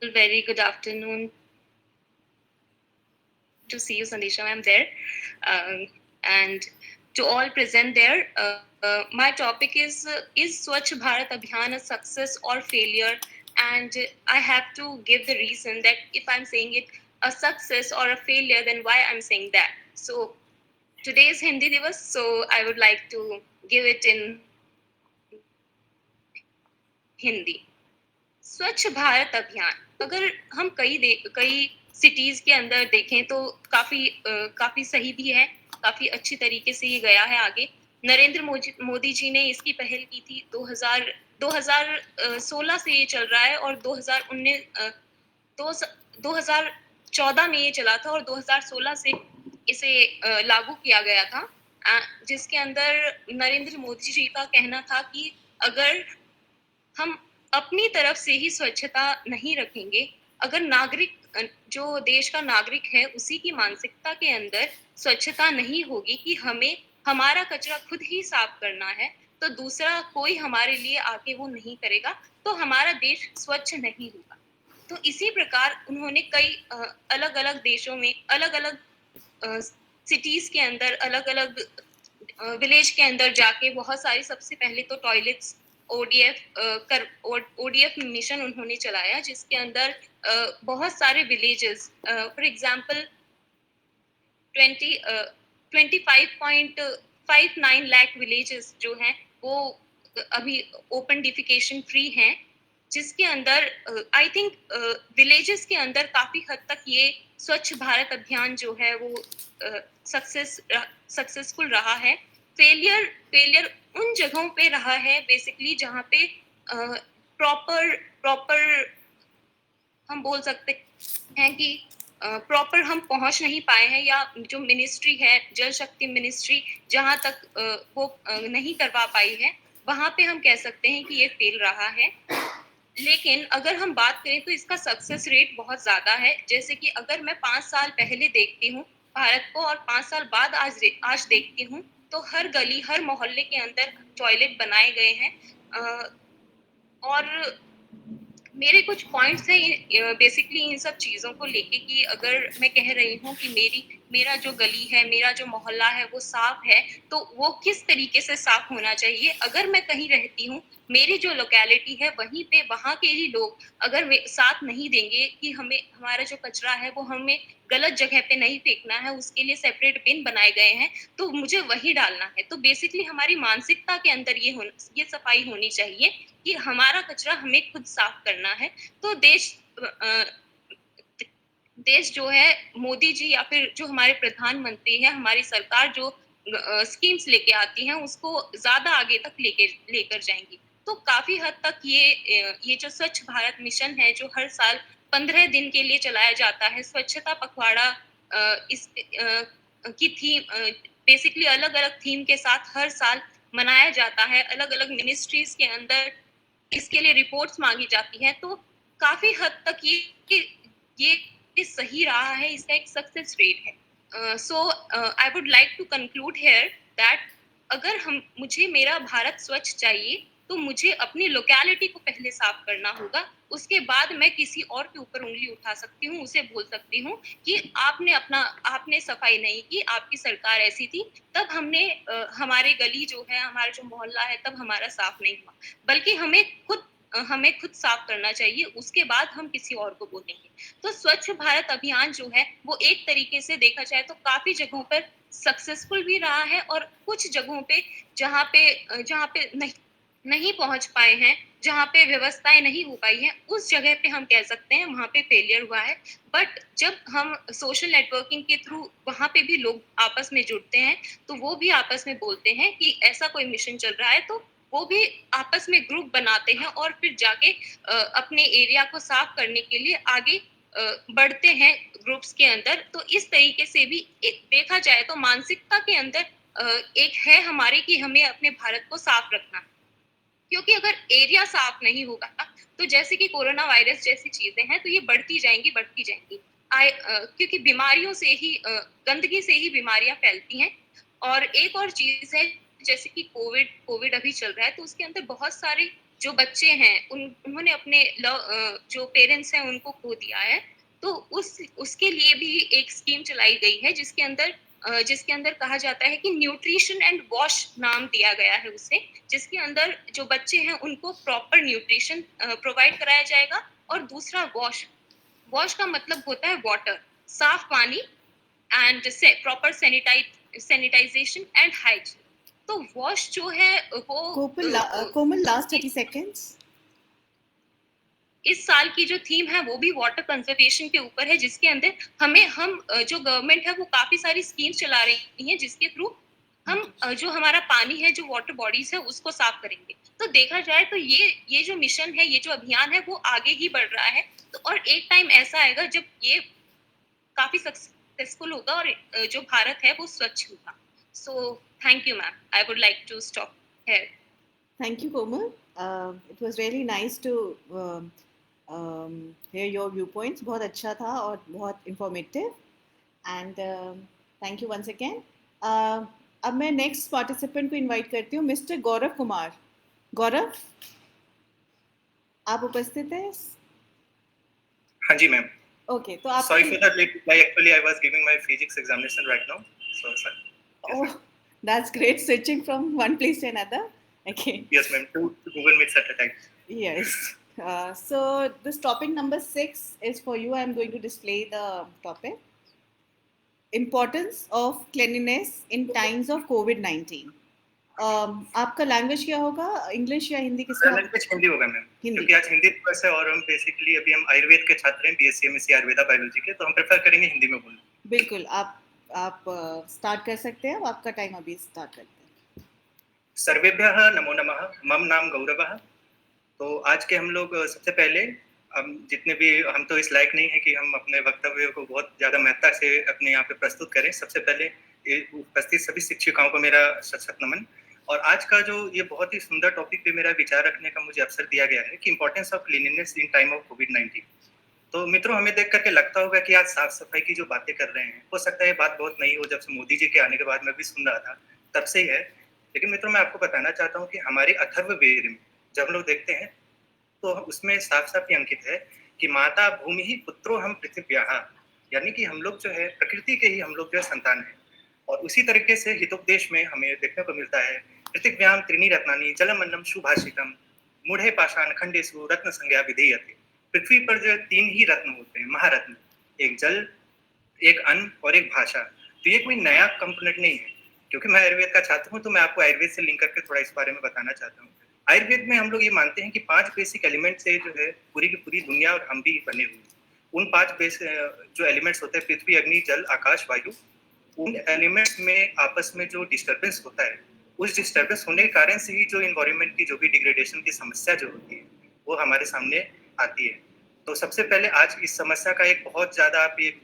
very good afternoon to see you, Sandisha. I'm there. And to all present there, my topic is Swachh Bharat Abhiyan a success or failure? And I have to give the reason that if I'm saying it a success or a failure, then why I'm saying that. So today is Hindi Divas, so I would like to give it in Hindi. स्वच्छ भारत अभियान अगर हम कई cities के अंदर देखें तो काफी सही भी है, काफी अच्छी तरीके से ये गया है आगे. नरेंद्र मोदी जी ने इसकी पहल की थी. 2016 से ये चल रहा है और 2014 में ये चला था और 2016 से इसे लागू किया गया था, जिसके अंदर नरेंद्र मोदी जी का कहना था कि अगर हम अपनी तरफ से ही स्वच्छता नहीं रखेंगे, अगर नागरिक जो देश का नागरिक है उसी की मानसिकता के अंदर स्वच्छता नहीं होगी कि हमें हमारा कचरा खुद ही साफ करना है, तो दूसरा कोई हमारे लिए आके वो नहीं करेगा, तो हमारा देश स्वच्छ नहीं होगा. तो इसी प्रकार उन्होंने कई अलग-अलग देशों में अलग-अलग सिटीज के अंदर अलग-अलग विलेज के अंदर जाके बहुत सारी, सबसे पहले तो टॉयलेट्स ODF मिशन उन्होंने चलाया, जिसके अंदर बहुत सारे villages, for example 25.59 lakh villages जो हैं वो अभी ओपन डिफिकेशन फ्री हैं, जिसके अंदर आई थिंक विलेजेस के अंदर काफी हद तक ये स्वच्छ भारत अभियान जो है वो सक्सेसफुल रहा है. फेलियर उन जगहों पे रहा है बेसिकली जहाँ पे प्रॉपर हम बोल सकते हैं कि प्रॉपर हम पहुंच नहीं पाए हैं, या जो मिनिस्ट्री है जल शक्ति मिनिस्ट्री जहाँ तक वो नहीं करवा पाई है, वहाँ पे हम कह सकते हैं कि ये फेल रहा है. लेकिन अगर हम बात करें तो इसका सक्सेस रेट बहुत ज्यादा है. जैसे कि अगर मैं 5 साल पहले देखती हूँ भारत को और 5 साल बाद आज देखती हूँ, तो हर गली हर मोहल्ले के अंदर टॉयलेट बनाए गए हैं. और मेरे कुछ पॉइंट्स हैं बेसिकली इन सब चीज़ों को लेके कि अगर मैं कह रही हूँ कि मेरा जो गली है, मेरा जो मोहल्ला है वो साफ है, तो वो किस तरीके से साफ होना चाहिए। अगर मैं कहीं रहती हूँ, मेरी जो लोकेलिटी है वहीं पे वहाँ के ही लोग अगर साथ नहीं देंगे कि हमें हमारा जो कचरा है वो हमें गलत जगह पे नहीं फेंकना है, उसके लिए सेपरेट बिन बनाए गए हैं, तो मुझे वही डालना है। तो बेसिकली हमारी मानसिकता के अंदर ये सफाई होनी चाहिए कि हमारा कचरा हमें खुद साफ करना है। तो देश जो है, मोदी जी या फिर जो हमारे प्रधानमंत्री हैं, हमारी सरकार जो स्कीम्स लेके आती हैं उसको ज्यादा आगे तक लेकर जाएंगी। तो काफी हद तक ये जो स्वच्छ भारत मिशन है जो हर साल 15 दिन के लिए चलाया जाता है, स्वच्छता पखवाड़ा इस की थीम बेसिकली अलग अलग थीम के साथ हर साल मनाया जाता है। अलग अलग मिनिस्ट्रीज के अंदर इसके लिए रिपोर्ट्स मांगी जाती हैं। तो काफी हद तक ये सही रहा है, इसका एक सक्सेस रेट है। So I would like to conclude here that अगर मुझे मेरा भारत स्वच्छ चाहिए तो मुझे अपनी लोकेलिटी को पहले साफ करना होगा, उसके बाद मैं किसी और के ऊपर उंगली उठा सकती हूँ, उसे बोल सकती हूँ कि आपने सफाई नहीं की, आपकी सरकार ऐसी थी, तब हमने हमारे गली जो है, हमारा जो मोहल्ला है, तब हमारा साफ नहीं हुआ। बल्कि हमें खुद साफ करना चाहिए, उसके बाद हम किसी और को बोलेंगे। तो स्वच्छ भारत अभियान जो है वो एक तरीके से देखा जाए तो काफी जगहों पर सक्सेसफुल भी रहा है, और कुछ जगहों पे जहाँ पे नहीं पहुंच पाए हैं, जहाँ पे व्यवस्थाएं नहीं हो पाई हैं, उस जगह पे हम कह सकते हैं वहाँ पे फेलियर हुआ है। बट जब हम सोशल नेटवर्किंग के थ्रू वहाँ पे भी लोग आपस में जुड़ते हैं, तो वो भी आपस में बोलते हैं कि ऐसा कोई मिशन चल रहा है, तो वो भी आपस में ग्रुप बनाते हैं और फिर जाके अपने एरिया को साफ करने के लिए आगे बढ़ते हैं ग्रुप्स के अंदर। तो इस तरीके से भी देखा जाए तो मानसिकता के अंदर एक है हमारे कि हमें अपने भारत को साफ रखना है। क्योंकि अगर एरिया साफ नहीं होगा तो जैसे कि कोरोना वायरस जैसी चीजें हैं तो ये बढ़ती जाएंगी क्योंकि बीमारियों से ही गंदगी से ही बीमारियां फैलती हैं। और एक और चीज है, जैसे कि कोविड अभी चल रहा है, तो उसके अंदर बहुत सारे जो बच्चे हैं उन्होंने अपने जो पेरेंट्स हैं उनको खो दिया है। तो उसके लिए भी एक स्कीम चलाई गई है जिसके अंदर कहा जाता है कि न्यूट्रिशन एंड वॉश नाम दिया गया है उसे, जिसके अंदर जो बच्चे हैं उनको प्रॉपर न्यूट्रिशन प्रोवाइड कराया जाएगा। और दूसरा वॉश का मतलब होता है वाटर, साफ पानी, and proper sanitisation and hygiene. तो वॉश जो है वो कोमल लास्ट 30 सेकेंड्स। इस साल की जो थीम है वो भी वाटर कंजर्वेशन के ऊपर है, जिसके अंदर हम जो गवर्नमेंट है वो काफी सारी स्कीम्स चला रही है जिसके थ्रू हम जो हमारा पानी है, जो वाटर बॉडीज है, उसको साफ करेंगे। तो देखा जाए तो ये जो मिशन है, ये जो अभियान है वो आगे ही बढ़ रहा है। तो और एक टाइम ऐसा आएगा जब ये काफी सक्सेसफुल होगा और जो भारत है वो स्वच्छ होगा। So thank you ma'am, I would like to stop here. Thank you, Komal. It was really nice to hear your viewpoints. बहुत अच्छा था और बहुत informative. And thank you once again. अब मैं next participant को invite करती हूँ, Mr. गौरव कुमार। गौरव, आप उपस्थित हैं? हाँ जी मैम। Okay, तो आप Sorry for the late reply. Actually, I was giving my physics examination right now. So sorry. Oh, that's great, switching from one place to another. Okay. Yes, ma'am. To Google Meets at a time. Yes. So this topic number 6 is for you. I'm going to display the topic. Importance of cleanliness in times of COVID-19. आपका language क्या होगा, English या हिंदी? किसका language? Hindi होगा ma'am, क्योंकि आज हिंदी दिवस है और हम बेसिकली अभी हम आयुर्वेद के छात्र हैं, बीएससी एमएससी आयुर्वेदा बायोलॉजी के, तो हम प्रेफर करेंगे हिंदी में बोलना। बिल्कुल, आप स्टार्ट कर सकते हैं, आपका टाइम अभी स्टार्ट करते हैं। सर्वेभ्यः नमो नमः, मम नाम गौरवः। तो आज के हम लोग सबसे पहले जितने भी हम तो इस लायक नहीं है कि हम अपने वक्तव्य को बहुत ज़्यादा महत्ता से अपने यहाँ पे प्रस्तुत करें। सबसे पहले उपस्थित सभी शिक्षिकाओं को मेरा सत नमन। और आज का जो ये बहुत ही सुंदर टॉपिक पे मेरा विचार रखने का मुझे अवसर दिया गया है कि importance of cleanliness in time of कोविड-19। तो मित्रों, हमें देख करके लगता होगा कि आज साफ सफाई की जो बातें कर रहे हैं, हो सकता है बात बहुत नई हो, जब से मोदी जी के आने के बाद मैं भी सुन रहा था तब से ही है। लेकिन मित्रों, मैं आपको बताना चाहता हूँ कि हमारे अथर्ववेद में जब हम लोग देखते हैं तो उसमें साफ साफ ये अंकित है कि माता भूमि ही पुत्रो हम पृथिव्याः, यानी कि हम लोग जो है प्रकृति के ही हम लोग जो है संतान हैं। और उसी तरीके से हितोपदेश में हमें देखने को मिलता है पृथिव्यां त्रीणि रत्नानि जलमन्नम सुभाषितम मूढ़े पाषाण खंडेषु रत्न संज्ञा विधेयते। पृथ्वी पर जो 3 ही रत्न होते हैं, महारत्न, एक जल, एक अन्न और एक भाषा। तो ये कोई नया कंपोनेंट नहीं है, क्योंकि मैं आयुर्वेद का छात्र हूँ तो मैं आपको आयुर्वेद से लिंक करके थोड़ा इस बारे में बताना चाहता हूँ। आयुर्वेद में हम लोग ये मानते हैं कि 5 बेसिक एलिमेंट से जो है पूरी की पूरी दुनिया और हम भी बने हुए हैं। उन 5 जो एलिमेंट्स होते हैं पृथ्वी अग्नि जल आकाश वायु, उन एलिमेंट्स में आपस में जो डिस्टर्बेंस होता है, उस डिस्टर्बेंस होने के कारण से ही जो इन्वायरमेंट की जो भी डिग्रेडेशन की समस्या जो होती है वो हमारे सामने आती है। तो सबसे पहले आज इस समस्या का एक बहुत ज्यादा आप एक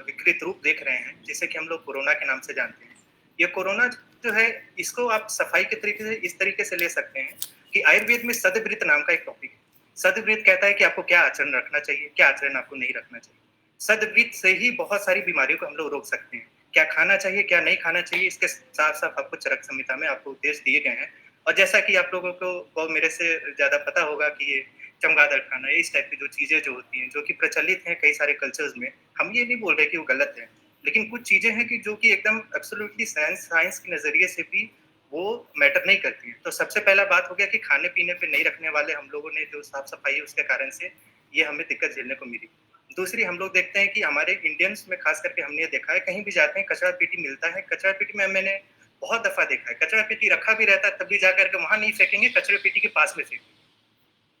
विकृत रूप देख रहे हैं, जिसे कि हम लोग कोरोना के नाम से जानते हैं। ये कोरोना जो है इसको आप सफाई के तरीके से इस तरीके से ले सकते हैं कि आयुर्वेद में सदवृत नाम का एक टॉपिक है। सदवृत कहता है कि आपको क्या आचरण रखना चाहिए, क्या आचरण आपको नहीं रखना चाहिए। सदवृत से ही बहुत सारी बीमारियों को हम लोग रोक सकते हैं। क्या खाना चाहिए, क्या नहीं खाना चाहिए, इसके साफ साफ आपको चरक संहिता में आपको उपदेश दिए गए हैं। और जैसा कि आप लोगों को मेरे से ज्यादा पता होगा कि ये चमगादड़ खाना, इस टाइप की जो चीजें जो होती हैं, जो कि प्रचलित हैं कई सारे कल्चर्स में, हम ये नहीं बोल रहे कि वो गलत है, लेकिन कुछ चीजें हैं कि जो कि एकदम एब्सोल्युटली साइंस के नजरिए से भी वो मैटर नहीं करती हैं। तो सबसे पहला बात हो गया कि खाने पीने पे नहीं रखने वाले हम लोगों ने जो साफ सफाई है उसके कारण से ये हमें दिक्कत झेलने को मिली। दूसरी, हम लोग देखते हैं कि हमारे इंडियंस में खास करके हमने देखा है, कहीं भी जाते हैं कचरा पेटी मिलता है। कचरा पेटी में मैंने बहुत दफा देखा है, कचरा पेटी रखा भी रहता है तब भी जाकर के वहां नहीं फेंकेंगे, कचरे पेटी के पास में फेंकेंगे।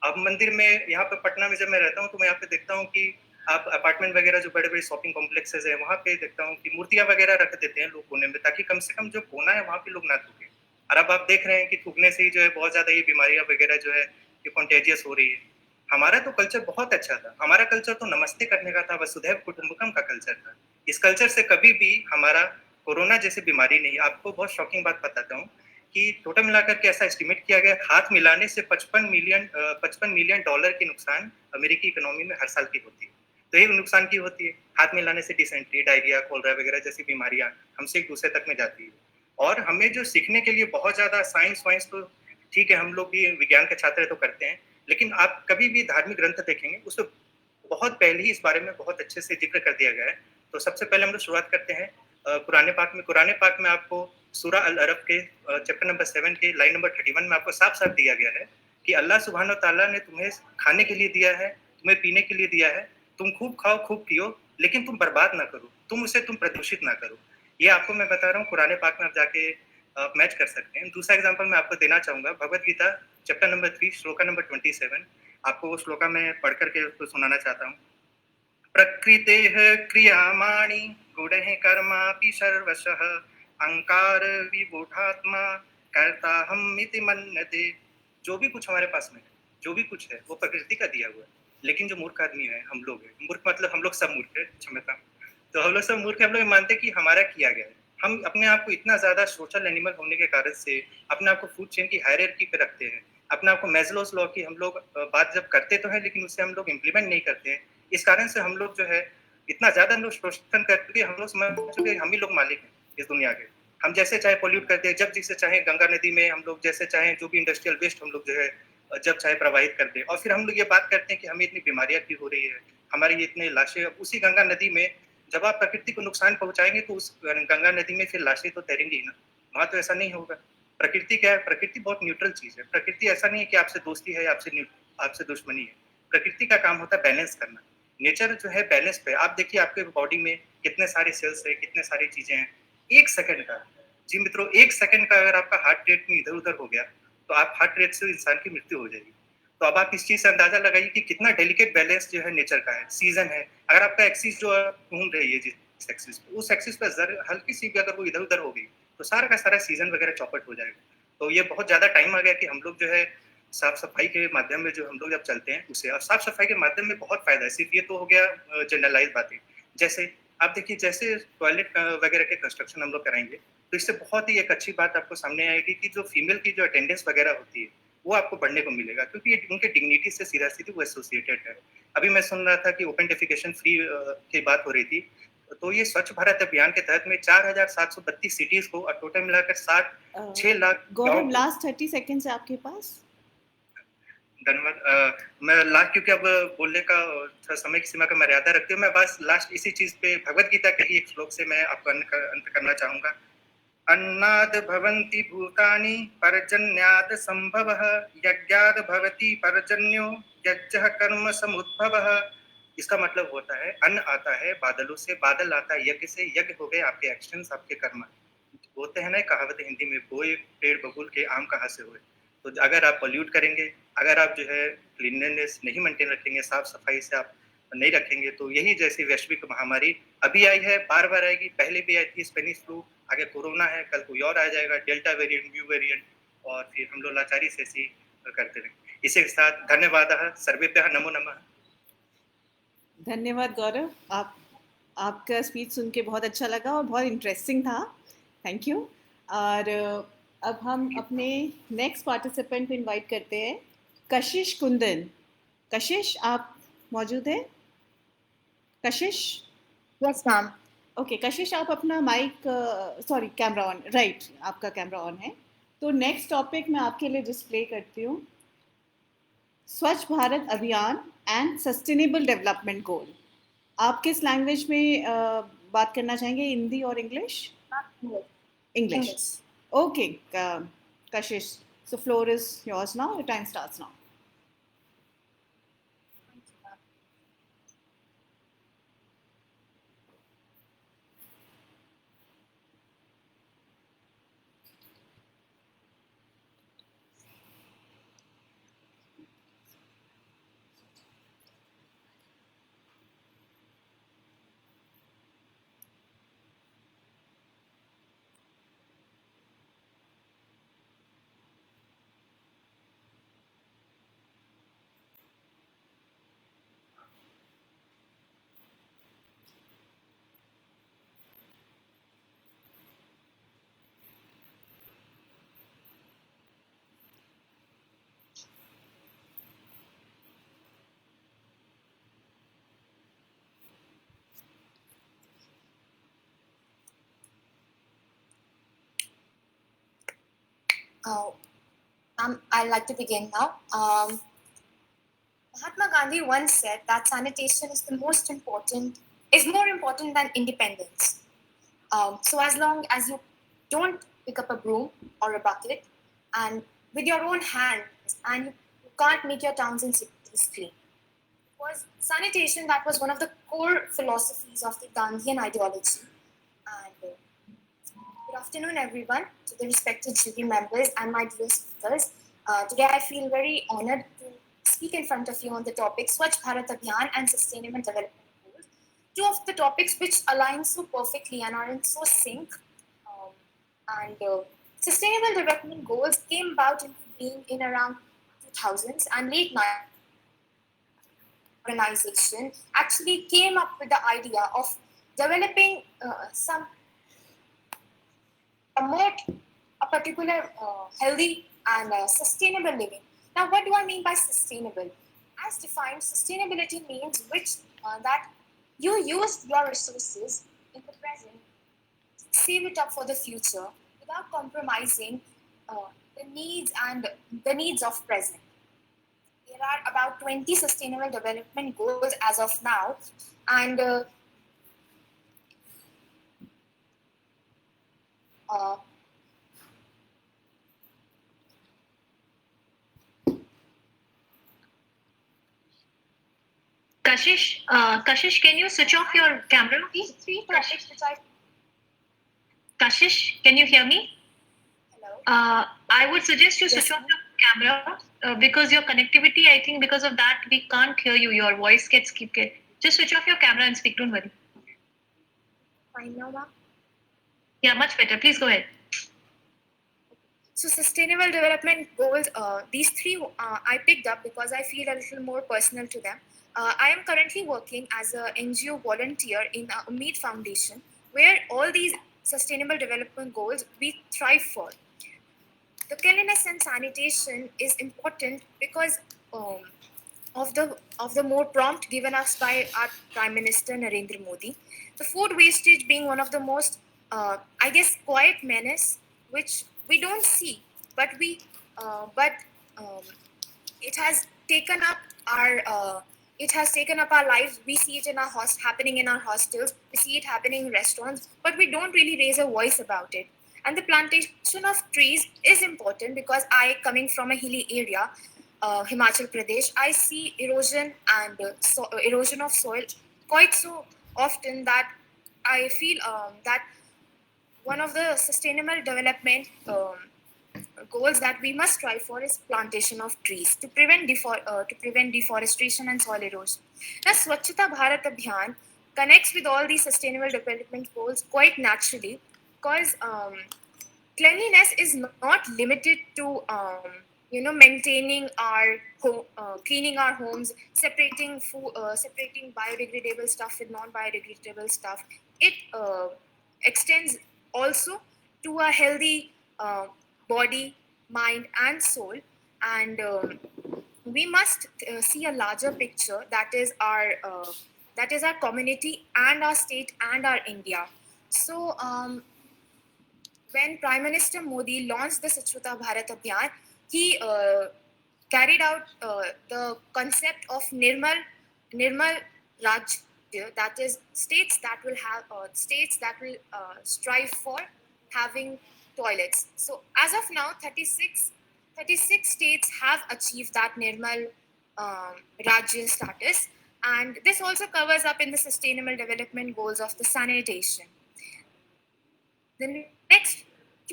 अब मंदिर में यहाँ पे पटना में जब मैं रहता हूँ तो मैं यहाँ पे देखता हूँ कि आप अपार्टमेंट वगैरह जो बड़े बड़े शॉपिंग कॉम्प्लेक्सेस है वहाँ पे देखता हूँ कि मूर्तियां वगैरह रख देते हैं लोग कोने में, ताकि कम से कम जो कोना है वहाँ पे लोग ना थूके। और अब आप देख रहे हैं कि थूकने से ही जो है बहुत ज्यादा ये बीमारियां वगैरह जो है ये कॉन्टेजियस हो रही है। हमारा तो कल्चर बहुत अच्छा था, हमारा कल्चर तो नमस्ते करने का था, वसुधैव कुटुंबकम का कल्चर था। इस कल्चर से कभी भी हमारा कोरोना जैसी बीमारी नहीं। आपको बहुत शॉकिंग बात बताता हूँ कि टोटल मिलाकर के ऐसा एस्टिमेट किया गया, हाथ मिलाने से 55 मिलियन डॉलर की नुकसान अमेरिकी इकोनॉमी में हर साल की होती है। तो ये नुकसान की होती है, हाथ मिलाने से डिसेंट्री, डायरिया, कोलरा वगैरह जैसी बीमारियां हमसे एक दूसरे तक में जाती है। और हमें जो सीखने के लिए बहुत ज्यादा साइंस वाइंस तो ठीक है, हम लोग भी विज्ञान के छात्र तो करते हैं, लेकिन आप कभी भी धार्मिक ग्रंथ देखेंगे उसमें बहुत पहले ही इस बारे में बहुत अच्छे से जिक्र कर दिया गया है। तो सबसे पहले हम लोग शुरुआत करते हैं कुरान पाक में। कुरान पाक में आपको सूरा अल अरब के चैप्टर नंबर 7 के लाइन नंबर 31 में आपको साफ साफ दिया गया है कि अल्लाह सुब्हानो ताला ने तुम्हें खाने के लिए दिया है, तुम्हें पीने के लिए दिया है, तुम खूब खाओ खूब पियो, लेकिन तुम बर्बाद ना करो, तुम प्रदूषित ना करो। ये आपको मैं बता रहा हूँ, कुरान पाक में आप जाके मैच कर सकते हैं। दूसरा एग्जांपल मैं आपको देना चाहूंगा, Bhagavad Gita chapter number 3 shloka number 27। आपको वो श्लोका मैं पढ़ करके उसको सुनाना चाहता हूँ। प्रकृतेः क्रियामाणि गुणैः कर्मापि सर्वशः अहंकार विबोधात्मा कर्ताहम् इति मन्यते। जो भी कुछ हमारे पास में है, जो भी कुछ है वो प्रकृति का दिया हुआ है, लेकिन जो मूर्ख आदमी है हम लोग हैं, मूर्ख मतलब हम लोग सब मूर्ख है, क्षमता, तो हम लोग सब मूर्ख है। हम लोग मानते कि हमारा किया गया है। हम अपने आप को इतना ज्यादा सोशल एनिमल होने के कारण से अपने आप को फूड चेन की हायरार्की पे रखते हैं, अपने आप को मैस्लोस लॉ की हम लोग बात जब करते तो है, लेकिन उससे हम लोग इम्प्लीमेंट नहीं करते हैं। इस कारण से हम लोग जो है इतना ज्यादा लोग शोषण करके हम लोग समझ चुके हम ही लोग मालिक हैं इस दुनिया के। हम जैसे चाहे पोल्यूट करते हैं, जब जिसे चाहे गंगा नदी में हम लोग जैसे चाहे जो भी इंडस्ट्रियल वेस्ट हम लोग जो है जब चाहे प्रवाहित करते हैं। और फिर हम लोग ये बात करते हैं कि हमें इतनी बीमारियां क्यों हो रही है, हमारी ये इतने लाशें। उसी गंगा नदी में जब आप प्रकृति को नुकसान पहुंचाएंगे तो उस गंगा नदी में फिर लाशें तो तैरेंगी ही ना, वहां तो ऐसा नहीं होगा। प्रकृति क्या है? प्रकृति बहुत न्यूट्रल चीज है। प्रकृति ऐसा नहीं है कि आपसे दोस्ती है, आपसे दुश्मनी है। प्रकृति का काम होता है बैलेंस करना। नेचर जो है बैलेंस पे। आप देखिए आपके बॉडी में कितने सारे सेल्स है, कितने सारी चीजें हैं। 1 सेकंड का, जी मित्रों, 1 सेकंड का अगर आपका हार्ट रेट में इधर उधर हो गया तो आप हार्ट रेट से इंसान की मृत्यु हो जाएगी। तो अब आप इस चीज से अंदाजा लगाइए कि कितना डेलिकेट बैलेंस जो है नेचर का है। सीजन है, अगर आपका एक्सिस जो घूम रही है जिस एक्सिस पे, उस एक्सिस पर हल्की सी भी अगर वो इधर उधर हो गई तो सारा का सारा सीजन वगैरह चौपट हो जाएगा। तो ये बहुत ज्यादा टाइम आ गया कि हम लोग जो है साफ सफाई के माध्यम में जो हम लोग जब चलते हैं उसे, और साफ सफाई के माध्यम में बहुत फायदा है। सिर्फ ये तो हो गया जनरलाइज बातें। जैसे आप देखिए, जैसे टॉयलेट वगैरह के कंस्ट्रक्शन हम लोग कराएंगे तो इससे बहुत ही एक अच्छी बात आपको सामने आएगी कि जो फीमेल की जो अटेंडेंस वगैरह होती है वो आपको बढ़ने को मिलेगा, क्योंकि ये उनके डिग्निटी से सीधा सीधी वो एसोसिएटेड है। अभी मैं सुन रहा था कि ओपन डेफिकेशन फ्री की बात हो रही थी, तो ये स्वच्छ भारत अभियान के तहत में 4732 सिटीज को और टोटल मिलाकर 6 लाख। गौरव, लास्ट 30 सेकंड्स है आपके पास। धन्यवाद। मैं लास्ट, क्योंकि अब बोलने का समय की सीमा का मर्यादा रखते हुए मैं बस लास्ट इसी चीज पे भगवत गीता के ही एक श्लोक से मैं आपको अंत करना चाहूंगा। अन्नाद भवन्ति भूतानि पर्जन्याद संभवः यज्ञाद भवति पर्जन्यो यज्ञः कर्म समुद्भवः। इसका मतलब होता है अन्न आता है बादलों से, बादल आता है यज्ञ से, यज्ञ हो गए आपके एक्शंस, आपके कर्म। बोलते हैं ना कहावत हिंदी में, बोए पेड़ बबूल के आम कहाँ से हुए। तो अगर आप पॉल्यूट करेंगे, अगर आप जो है क्लीनलीनेस नहीं मेंटेन रखेंगे, साफ सफाई से आप नहीं रखेंगे, तो यही जैसी वैश्विक महामारी अभी आई है, बार बार आएगी। पहले भी आई थी स्पेनिश फ्लू, आगे कोरोना है, कल कोई और आ जाएगा, डेल्टा वेरिएंट, न्यू वेरिएंट, और फिर हम लोग लाचारी से ऐसी करते रहेंगे। इसी के साथ धन्यवादः, सर्वेभ्यः नमो नमः। धन्यवाद गौरव, आपका स्पीच सुन के बहुत अच्छा लगा और बहुत इंटरेस्टिंग था। Thank you. और अब हम अपने नेक्स्ट पार्टिसिपेंट को इनवाइट करते हैं, कशिश कुंदन। कशिश, आप मौजूद हैं? कशिश? Yes ma'am. ओके कशिश, आप अपना mic, sorry camera on, right, आपका कैमरा ऑन है। तो नेक्स्ट टॉपिक मैं आपके लिए डिस्प्ले करती हूँ, स्वच्छ भारत अभियान एंड सस्टेनेबल डेवलपमेंट गोल। आप किस लैंग्वेज में बात करना चाहेंगे, हिंदी और English? English. Okay Kashish, so floor is yours now, your time starts now. I'd like to begin now. Mahatma Gandhi once said that sanitation is more important than independence. So as long as you don't pick up a broom or a bucket and with your own hands, and you can't make your towns and cities clean. Was sanitation that was one of the core philosophies of the Gandhian ideology. And good afternoon, everyone, to the respected jury members and my dear speakers. Today, I feel very honored to speak in front of you on the topic Swachh Bharat Abhiyan and Sustainable Development Goals. Two of the topics which align so perfectly and are in so sync. Sustainable Development Goals came about into being in around 2000s, and late 90s organization actually came up with the idea of developing promote a particular healthy and sustainable living. Now, what do I mean by sustainable? As defined, sustainability means that you use your resources in the present, save it up for the future without compromising the needs of present. There are about 20 sustainable development goals as of now, and Kashish, can you switch off your camera? These three topics which Kashish, can you hear me? Hello. I would suggest you switch off your camera because your connectivity, I think because of that, we can't hear you. Your voice gets keep get. Just switch off your camera and speak, don't worry. Fine now, ma'am. Yeah, much better. Please go ahead. So sustainable development goals, these three I picked up because I feel a little more personal to them. I am currently working as an NGO volunteer in Ummeed Foundation, where all these sustainable development goals we thrive for. The cleanliness and sanitation is important because of the more prompt given us by our Prime Minister Narendra Modi. The food wastage being one of the most, quiet menace which we don't see, but it has taken up our lives. We see it in happening in our hostels. We see it happening in restaurants, but we don't really raise a voice about it. And the plantation of trees is important because I, coming from a hilly area, Himachal Pradesh, I see erosion and erosion of soil quite so often that I feel that one of the sustainable development goals that we must strive for is plantation of trees to prevent deforestation and soil erosion. Now, Swachhata Bharat Abhiyan connects with all these sustainable development goals quite naturally because cleanliness is not limited to maintaining our cleaning our homes, separating biodegradable stuff with non-biodegradable stuff. It extends also to a healthy body, mind, and soul. And we must see a larger picture that is our community and our state and our India. So when Prime Minister Modi launched the Swachhata Bharat Abhiyan, he carried out the concept of Nirmal Raj, that is states that will strive for having toilets. So as of now, 36 states have achieved that Nirmal Rajya status, and this also covers up in the sustainable development goals of the sanitation. The next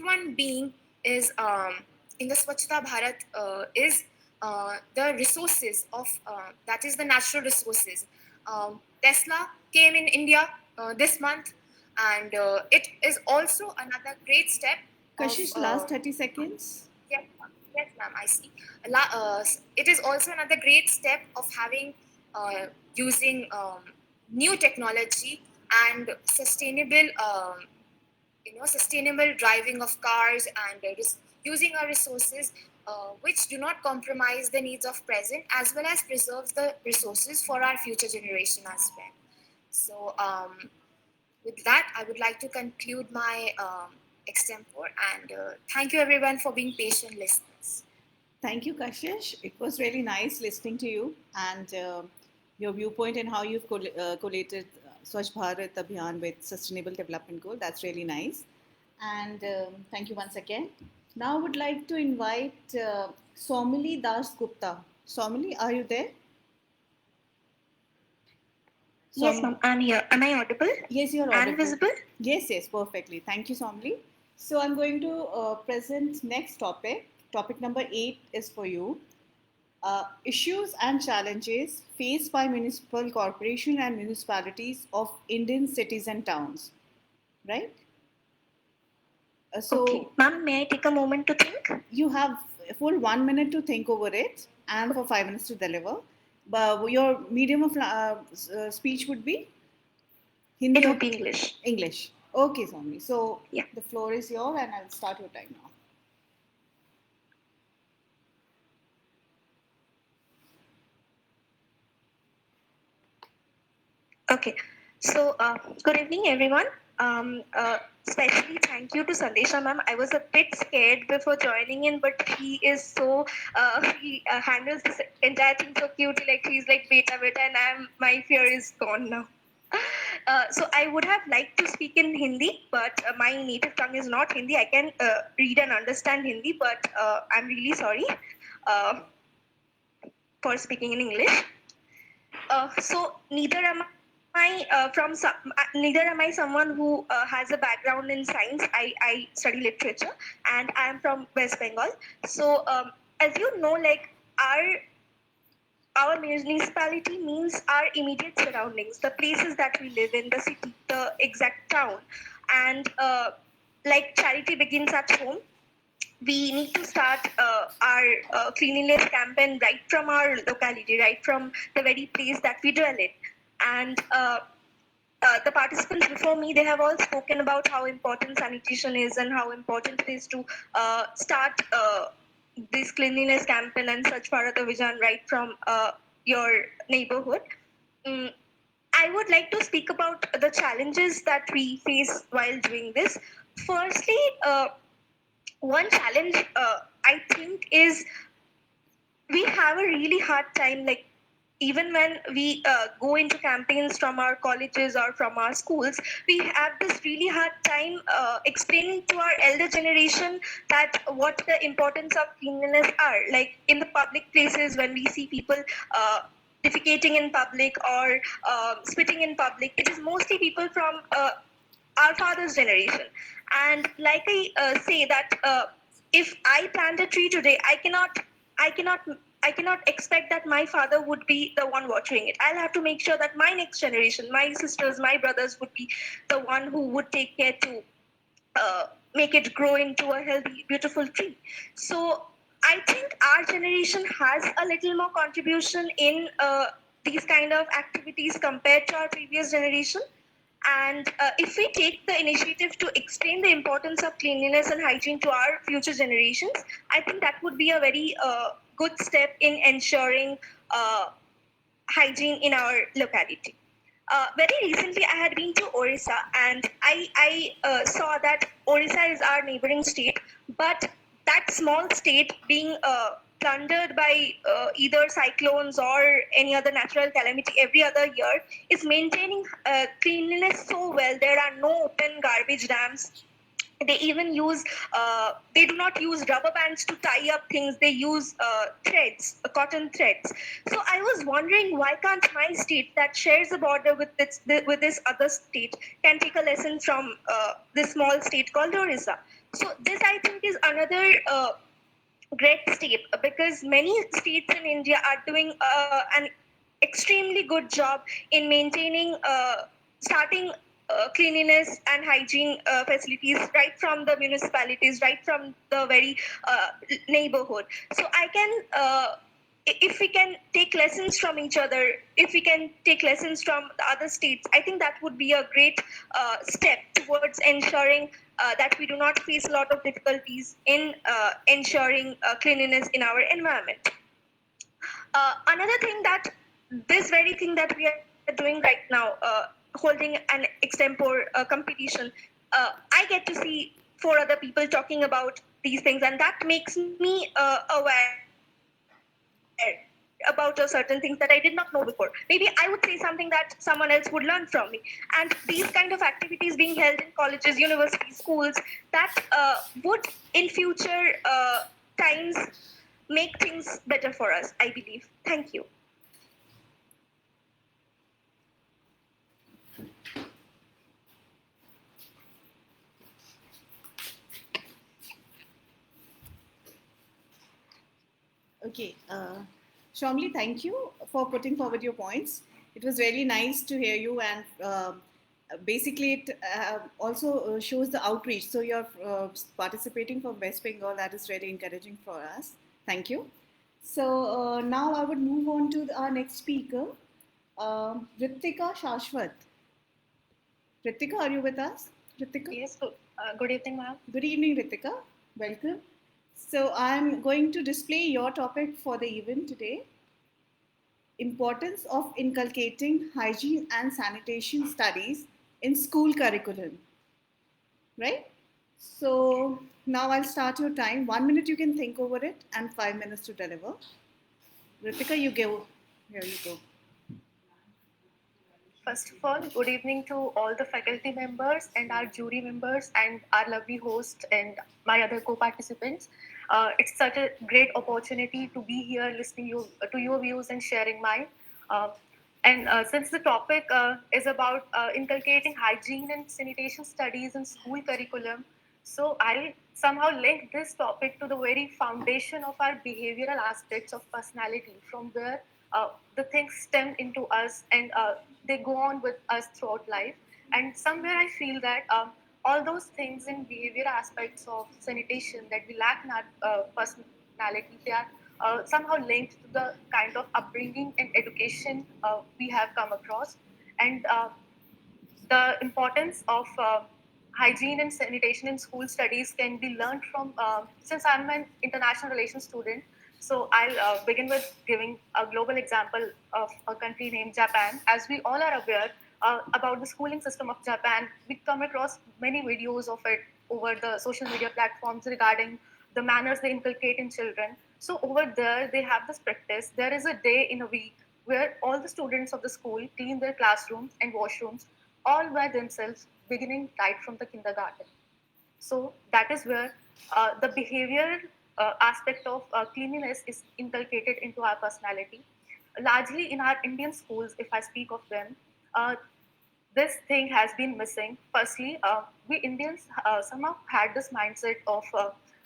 one being is in the Swachhata Bharat is the resources of that is the natural resources. Tesla came in India this month, and it is also another great step. Kashish, last 30 seconds. Yeah, yes, ma'am, I see. It is also another great step of having using new technology and sustainable driving of cars and using our resources which do not compromise the needs of present, as well as preserve the resources for our future generation as well. So with that, I would like to conclude my extempore, and thank you everyone for being patient listeners. Thank you, Kashish. It was really nice listening to you and your viewpoint and how you've collated Swachh Bharat Abhiyan with Sustainable Development Goal. That's really nice. And thank you once again. Now I would like to invite Somali Das Gupta. Somali, are you there? Yes, ma'am, I'm here. Am I audible? Yes, you're audible. And visible? Yes, perfectly. Thank you, Somali. So I'm going to present next topic. Topic number 8 is for you. Issues and challenges faced by municipal corporation and municipalities of Indian cities and towns. Right? Okay. Ma'am, may I take a moment to think? You have a full 1 minute to think over it and for 5 minutes to deliver. But your medium of speech would be? Hindi? It would be English. English. Okay, Somali. So yeah, the floor is yours and I'll start your time now. Okay. So good evening, everyone. Especially thank you to Sandesha ma'am. I was a bit scared before joining in, but he is so he handles this entire thing so cutely. Like he's like beta, and my fear is gone now. So I would have liked to speak in Hindi, but my native tongue is not Hindi. I can read and understand Hindi, but I'm really sorry for speaking in English. So neither am I someone who has a background in science. I study literature, and I am from West Bengal. So as you know, like our municipality means our immediate surroundings, the places that we live in, the city, the exact town. And like charity begins at home, we need to start our cleanliness campaign right from our locality, right from the very place that we dwell in. And the participants before me, they have all spoken about how important sanitation is and how important it is to start this cleanliness campaign and Swachh Bharat Abhiyan right from your neighborhood. I would like to speak about the challenges that we face while doing this. Firstly, one challenge I think is we have a really hard time, like even when we go into campaigns from our colleges or from our schools, we have this really hard time explaining to our elder generation that what the importance of cleanliness are. Like in the public places, when we see people defecating in public or spitting in public, it is mostly people from our father's generation. And like I say that if I plant a tree today, I cannot I cannot expect that my father would be the one watering it. I'll have to make sure that my next generation, my sisters, my brothers would be the one who would take care to make it grow into a healthy, beautiful tree. So I think our generation has a little more contribution in these kind of activities compared to our previous generation. And if we take the initiative to explain the importance of cleanliness and hygiene to our future generations, I think that would be a very good step in ensuring hygiene in our locality. Very recently, I had been to Orissa, and I saw that Orissa is our neighboring state, but that small state being plundered by either cyclones or any other natural calamity every other year is maintaining cleanliness so well. There are no open garbage dams. They even use they do not use rubber bands to tie up things. They use threads, cotton threads. So I was wondering, why can't my state that shares a border with this other state can take a lesson from this small state called Orissa? So this, I think, is another great step, because many states in India are doing an extremely good job in maintaining starting cleanliness and hygiene facilities right from the municipalities, right from the very neighborhood. So I can, if we can take lessons from each other, if we can take lessons from the other states, I think that would be a great step towards ensuring that we do not face a lot of difficulties in ensuring cleanliness in our environment. Another thing that this very thing that we are doing right now, holding an extempore competition, I get to see 4 other people talking about these things, and that makes me aware about certain things that I did not know before. Maybe I would say something that someone else would learn from me. And these kind of activities being held in colleges, universities, schools, that would in future times make things better for us, I believe. Thank you. Okay, Shamli, thank you for putting forward your points. It was really nice to hear you, and basically it also shows the outreach. So you're participating for West Bengal. That is really encouraging for us. Thank you. So now I would move on to our next speaker, Ritika Shashwat. Ritika, are you with us? Ritika? Yes, good evening, ma'am. Good evening, Ritika. Welcome. So I'm going to display your topic for the event today. Importance of inculcating hygiene and sanitation studies in school curriculum. Right? So now I'll start your time. 1 minute you can think over it and 5 minutes to deliver. Ritika, you go. Here you go. First of all, good evening to all the faculty members and our jury members and our lovely host and my other co-participants. It's such a great opportunity to be here listening to your views and sharing mine. Since the topic is about inculcating hygiene and sanitation studies in school curriculum, so I'll somehow link this topic to the very foundation of our behavioral aspects of personality, from where the things stem into us and they go on with us throughout life. And somewhere I feel that all those things in behavior aspects of sanitation that we lack in our personality, they are somehow linked to the kind of upbringing and education we have come across. And the importance of hygiene and sanitation in school studies can be learned from, since I'm an international relations student, so I'll begin with giving a global example of a country named Japan. As we all are aware about the schooling system of Japan, we come across many videos of it over the social media platforms regarding the manners they inculcate in children. So over there, they have this practice. There is a day in a week where all the students of the school clean their classrooms and washrooms all by themselves, beginning right from the kindergarten. So that is where the behavioral aspect of cleanliness is inculcated into our personality. Largely in our Indian schools, if I speak of them, this thing has been missing. Firstly, we Indians somehow had this mindset of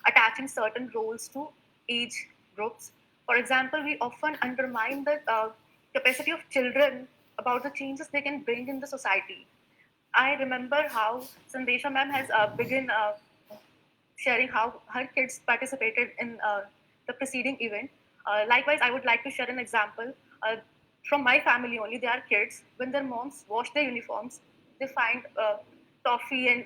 attaching certain roles to age groups. For example, we often undermine the capacity of children about the changes they can bring in the society. I remember how Sandesha ma'am has begun sharing how her kids participated in the preceding event. Likewise, I would like to share an example. From my family only, they are kids. When their moms wash their uniforms, they find toffee and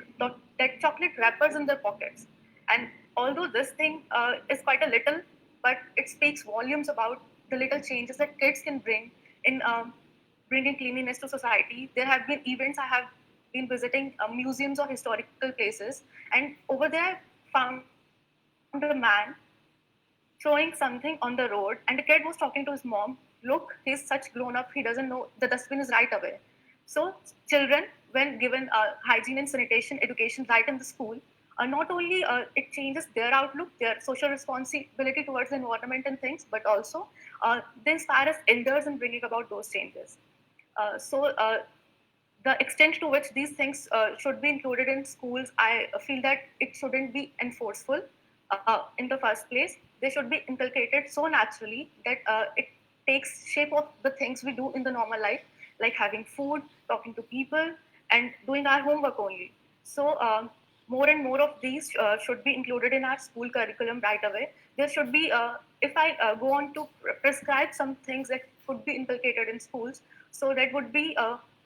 that chocolate wrappers in their pockets. And although this thing is quite a little, but it speaks volumes about the little changes that kids can bring in bringing cleanliness to society. There have been events I have been visiting museums or historical places, and over there found a man throwing something on the road, and the kid was talking to his mom. Look, he's such grown up, he doesn't know the dustbin is right away. So children, when given hygiene and sanitation education right in the school, not only it changes their outlook, their social responsibility towards the environment and things, but also they inspire us elders in bringing about those changes. So the extent to which these things should be included in schools, I feel that it shouldn't be enforceful in the first place. They should be inculcated so naturally that it takes shape of the things we do in the normal life, like having food, talking to people, and doing our homework only. So more and more of these should be included in our school curriculum right away. There should be, if I go on to prescribe some things that could be inculcated in schools, so that would be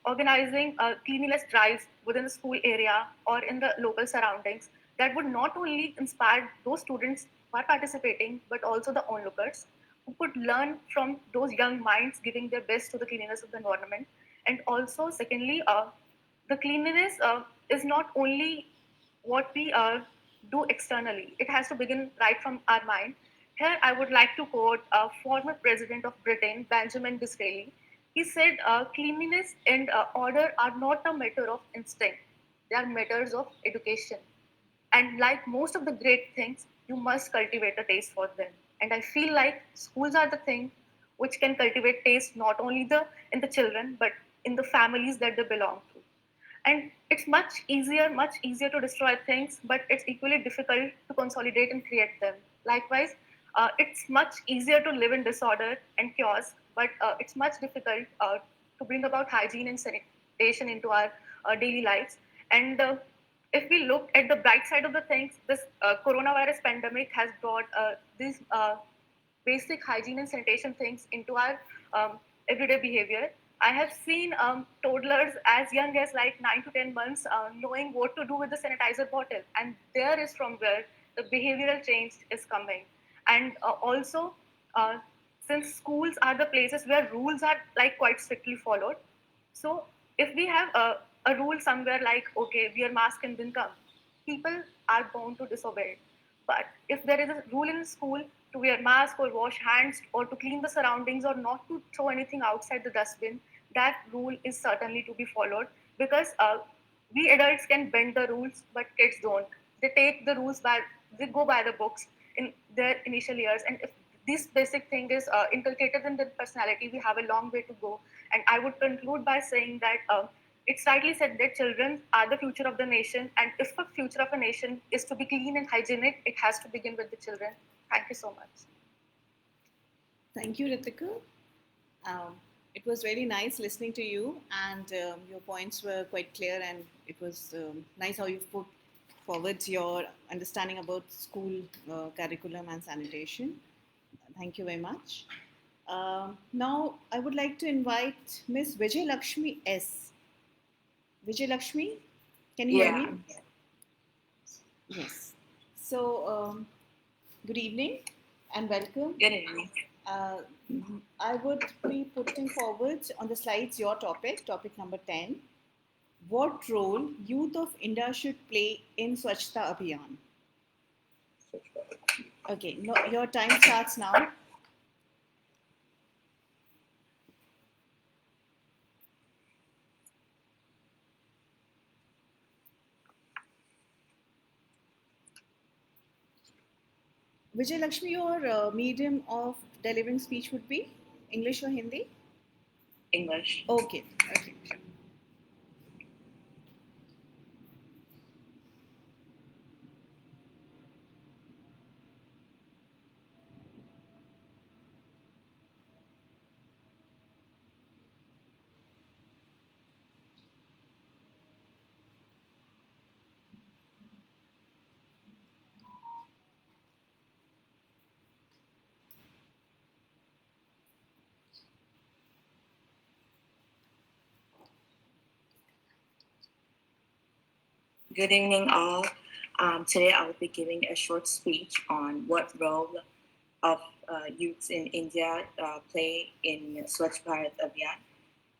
organizing cleanliness drives within the school area or in the local surroundings that would not only inspire those students who are participating, but also the onlookers who could learn from those young minds giving their best to the cleanliness of the environment. And also, secondly, the cleanliness is not only what we do externally, it has to begin right from our mind. Here, I would like to quote former president of Britain, Benjamin Disraeli. He said, cleanliness and order are not a matter of instinct, they are matters of education. And like most of the great things, you must cultivate a taste for them. And I feel like schools are the thing which can cultivate taste not only in the children, but in the families that they belong to. And it's much easier to destroy things, but it's equally difficult to consolidate and create them. Likewise, it's much easier to live in disorder and chaos, but it's much difficult to bring about hygiene and sanitation into our daily lives. And if we look at the bright side of the things, this coronavirus pandemic has brought these basic hygiene and sanitation things into our everyday behavior. I have seen toddlers as young as like 9 to 10 months knowing what to do with the sanitizer bottle. And there is from where the behavioral change is coming. And also, since schools are the places where rules are like quite strictly followed, so if we have a rule somewhere like, okay, wear mask and then come, people are bound to disobey it. But if there is a rule in school to wear mask or wash hands or to clean the surroundings or not to throw anything outside the dustbin, that rule is certainly to be followed, because we adults can bend the rules, but kids don't. They take the rules they go by the books in their initial years. And if this basic thing is inculcated in their personality, we have a long way to go. And I would conclude by saying that it's rightly said that children are the future of the nation. And if the future of a nation is to be clean and hygienic, it has to begin with the children. Thank you so much. Thank you, Ritika. It was very nice listening to you, and your points were quite clear, and it was nice how you put forward your understanding about school curriculum and sanitation. Thank you very much. Now, I would like to invite Ms. Vijay Lakshmi S. Vijay Lakshmi, can you hear me? Yes. So, good evening and welcome. Good evening. I would be putting forward on the slides your topic number 10. What role youth of India should play in Swachhta Abhiyan? Okay, no, your time starts now. Vijay Lakshmi, your medium of delivering speech would be English or Hindi? English. Okay, okay. Good evening, all. Today I will be giving a short speech on what role of youths in India play in Swachh Bharat Abhiyan.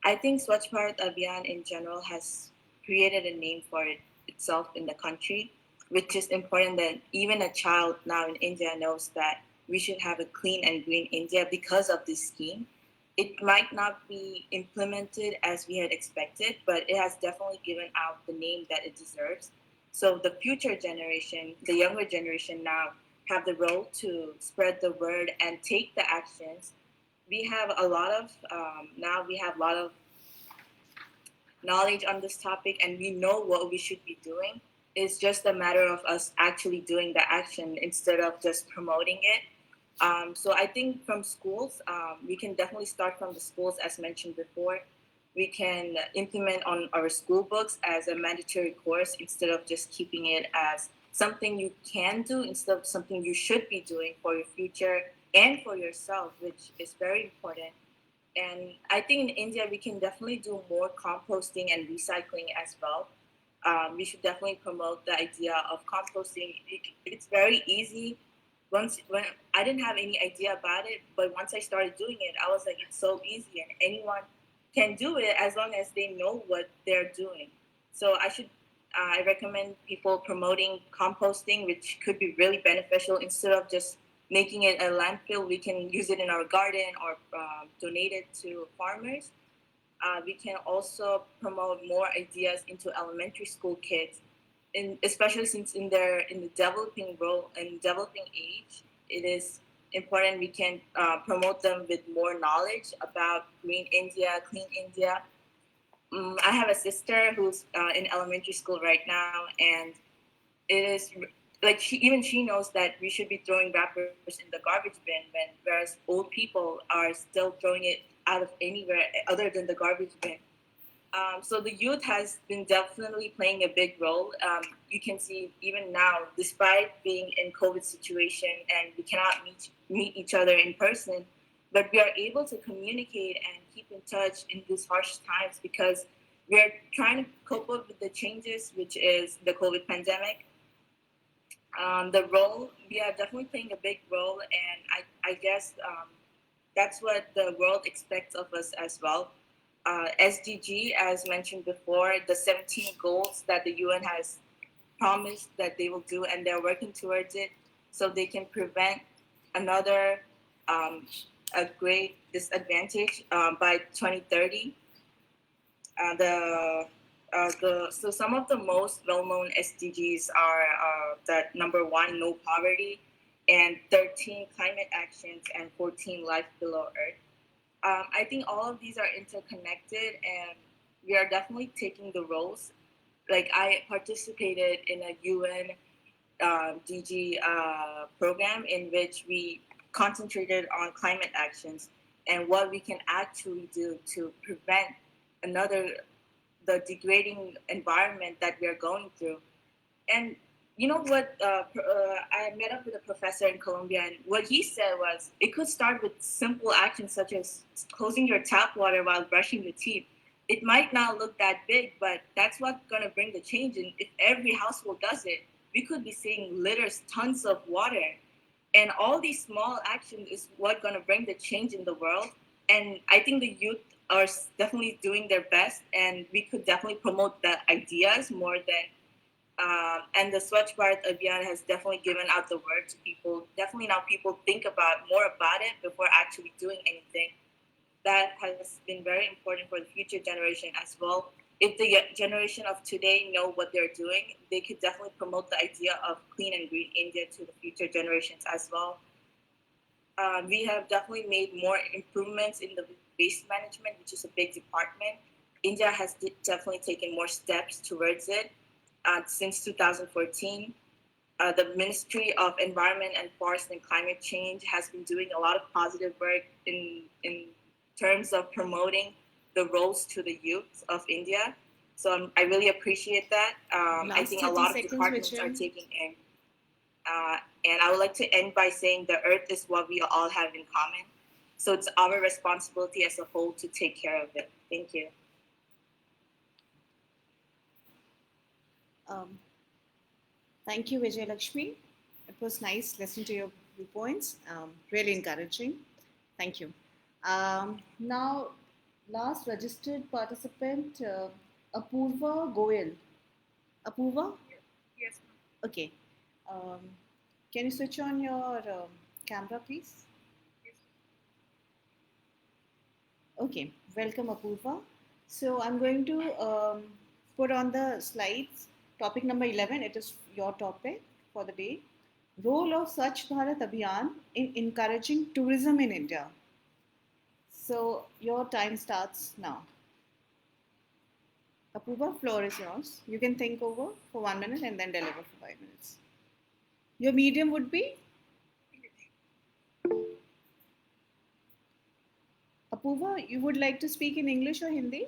I think Swachh Bharat Abhiyan in general has created a name for itself in the country, which is important that even a child now in India knows that we should have a clean and green India because of this scheme. It might not be implemented as we had expected, but it has definitely given out the name that it deserves. So the future generation, the younger generation now, have the role to spread the word and take the actions. We have a lot of now we have a lot of knowledge on this topic, and we know what we should be doing. It's just a matter of us actually doing the action instead of just promoting it. So I think from schools, we can definitely start from the schools, as mentioned before. We can implement on our school books as a mandatory course instead of just keeping it as something you can do instead of something you should be doing for your future and for yourself, which is very important. And I think in India, we can definitely do more composting and recycling as well. We should definitely promote the idea of composting. It's very easy. When I didn't have any idea about it, but once I started doing it, I was like, it's so easy, and anyone can do it as long as they know what they're doing. So I recommend people promoting composting, which could be really beneficial. Instead of just making it a landfill, we can use it in our garden or donate it to farmers. We can also promote more ideas into elementary school kids, especially since in the developing age, it is important we can promote them with more knowledge about Green India, Clean India. I have a sister who's in elementary school right now, and it is like she knows that we should be throwing wrappers in the garbage bin, whereas old people are still throwing it out of anywhere other than the garbage bin. So the youth has been definitely playing a big role. You can see even now, despite being in COVID situation and we cannot meet each other in person, but we are able to communicate and keep in touch in these harsh times because we are trying to cope up with the changes, which is the COVID pandemic. The role, we are definitely playing a big role, and I guess that's what the world expects of us as well. SDG, as mentioned before, the 17 goals that the UN has promised that they will do, and they're working towards it, so they can prevent another a great disadvantage by 2030. So some of the most well-known SDGs are that number 1, no poverty, and 13, climate actions, and 14, life below Earth. I think all of these are interconnected, and we are definitely taking the roles. Like I participated in a UN DG program in which we concentrated on climate actions and what we can actually do to prevent the degrading environment that we are going through. And you know what? I met up with a professor in Colombia, and what he said was it could start with simple actions such as closing your tap water while brushing your teeth. It might not look that big, but that's what's going to bring the change. And if every household does it, we could be seeing liters, tons of water. And all these small actions is what's going to bring the change in the world. And I think the youth are definitely doing their best, and we could definitely promote the ideas more than And the Swachh Bharat Abhiyan has definitely given out the word to people. Definitely now people think more about it before actually doing anything. That has been very important for the future generation as well. If the generation of today know what they're doing, they could definitely promote the idea of clean and green India to the future generations as well. We have definitely made more improvements in the waste management, which is a big department. India has definitely taken more steps towards it. Since 2014, the Ministry of Environment and Forest and Climate Change has been doing a lot of positive work in terms of promoting the roles to the youth of India. So I really appreciate that. I think a lot of departments are taking in. And I would like to end by saying the earth is what we all have in common. So it's our responsibility as a whole to take care of it. Thank you. Thank you, Vijay Lakshmi. It was nice listening to your viewpoints. Really encouraging. Thank you. Now, last registered participant, Apurva Goyal. Apurva? Yes. Okay. Can you switch on your camera, please? Yes. Okay. Welcome, Apurva. So I'm going to put on the slides topic number 11. It is your topic for the day. Role of Swachh Bharat Abhiyan in encouraging tourism in India. So your time starts now. Apurva, floor is yours. You can think over for 1 minute and then deliver for 5 minutes. Your medium would be? Apurva, you would like to speak in English or Hindi?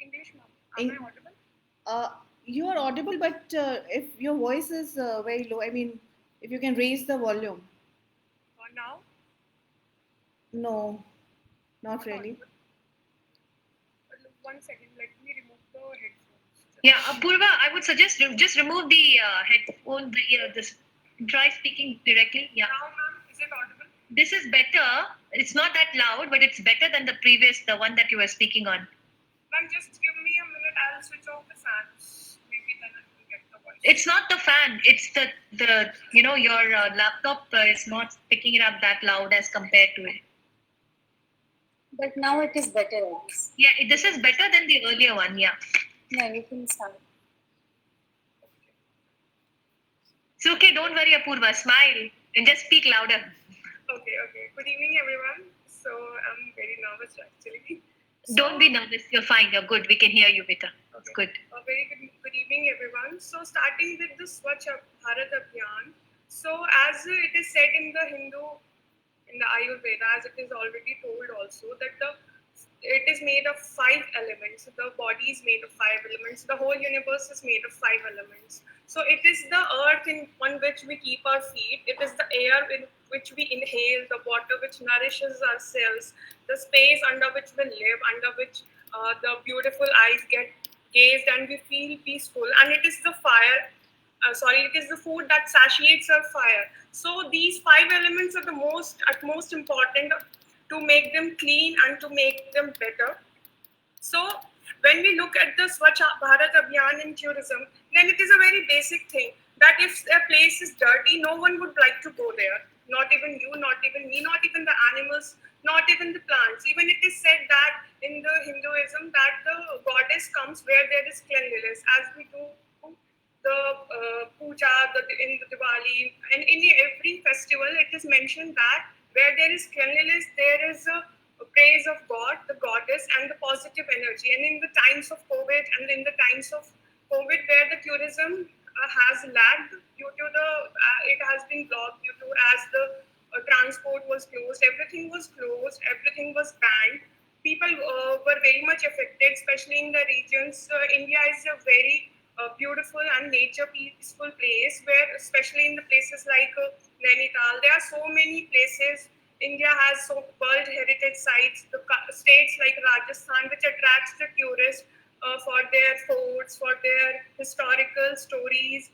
English, ma'am. Am I audible? You are audible, but if your voice is very low, I mean, if you can raise the volume. Now? No, not really. 1 second, let me remove the headphones. Yeah, Apurva, I would suggest just remove the headphone, this try speaking directly. Yeah. Now, ma'am, is it audible? This is better. It's not that loud, but it's better than the one that you were speaking on. Ma'am, just give me a minute. I'll switch off the fans. Maybe then I will get the voice. It's not the fan. It's the your laptop is not picking it up that loud as compared to it. But now it is better. Yeah, this is better than the earlier one. Yeah. Yeah, you can start. It's okay. Don't worry, Apurva. Smile and just speak louder. Okay. Good evening, everyone. So I'm very nervous actually. Don't be nervous. You're fine. You're good. We can hear you better. It's good. A very good evening, everyone. So starting with the Swachh Bharat Abhiyan. So as it is said in the Ayurveda, as it is already told also, that it is made of 5 elements. The body is made of 5 elements. The whole universe is made of 5 elements. So it is the earth on which we keep our feet. It is the air in which we inhale, the water which nourishes our cells, the space under which we live, under which the beautiful eyes get gazed and we feel peaceful. And it is the it is the food that satiates our fire. So these 5 elements are the most important to make them clean and to make them better. So when we look at the Swachh Bharat Abhiyan in tourism, then it is a very basic thing that if a place is dirty, no one would like to go there. Not even you, not even me, not even the animals, not even the plants. Even it is said that in the Hinduism that the goddess comes where there is cleanliness, as we do the puja in the Diwali, and in every festival it is mentioned that where there is cleanliness, there is a praise of God, the goddess, and the positive energy. And in the times of COVID and in the times of COVID, where the tourism has lagged due to it has been blocked due to as the transport was closed, everything was closed, everything was banned. People were very much affected, especially in the regions. India is a very beautiful and nature peaceful place where, especially in the places like Nainital, there are so many places. India has World Heritage Sites, the states like Rajasthan, which attracts the tourists for their forts, for their historical stories.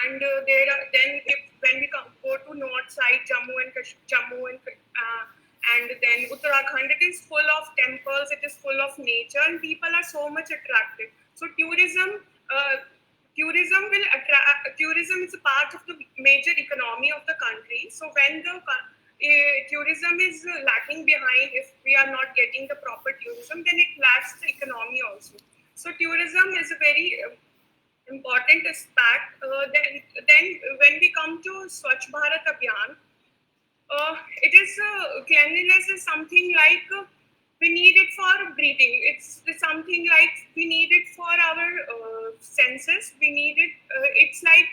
And when we go to north side, Jammu and then Uttarakhand, it is full of temples, it is full of nature, and people are so much attracted. So tourism tourism is a part of the major economy of the country. So when the tourism is lacking behind, if we are not getting the proper tourism, then it lacks the economy also. So tourism is a very important aspect. Then when we come to Swachh Bharat Abhiyan, it is cleanliness is something like we need it for breathing. It's something like we need it for our senses. We need it. It's like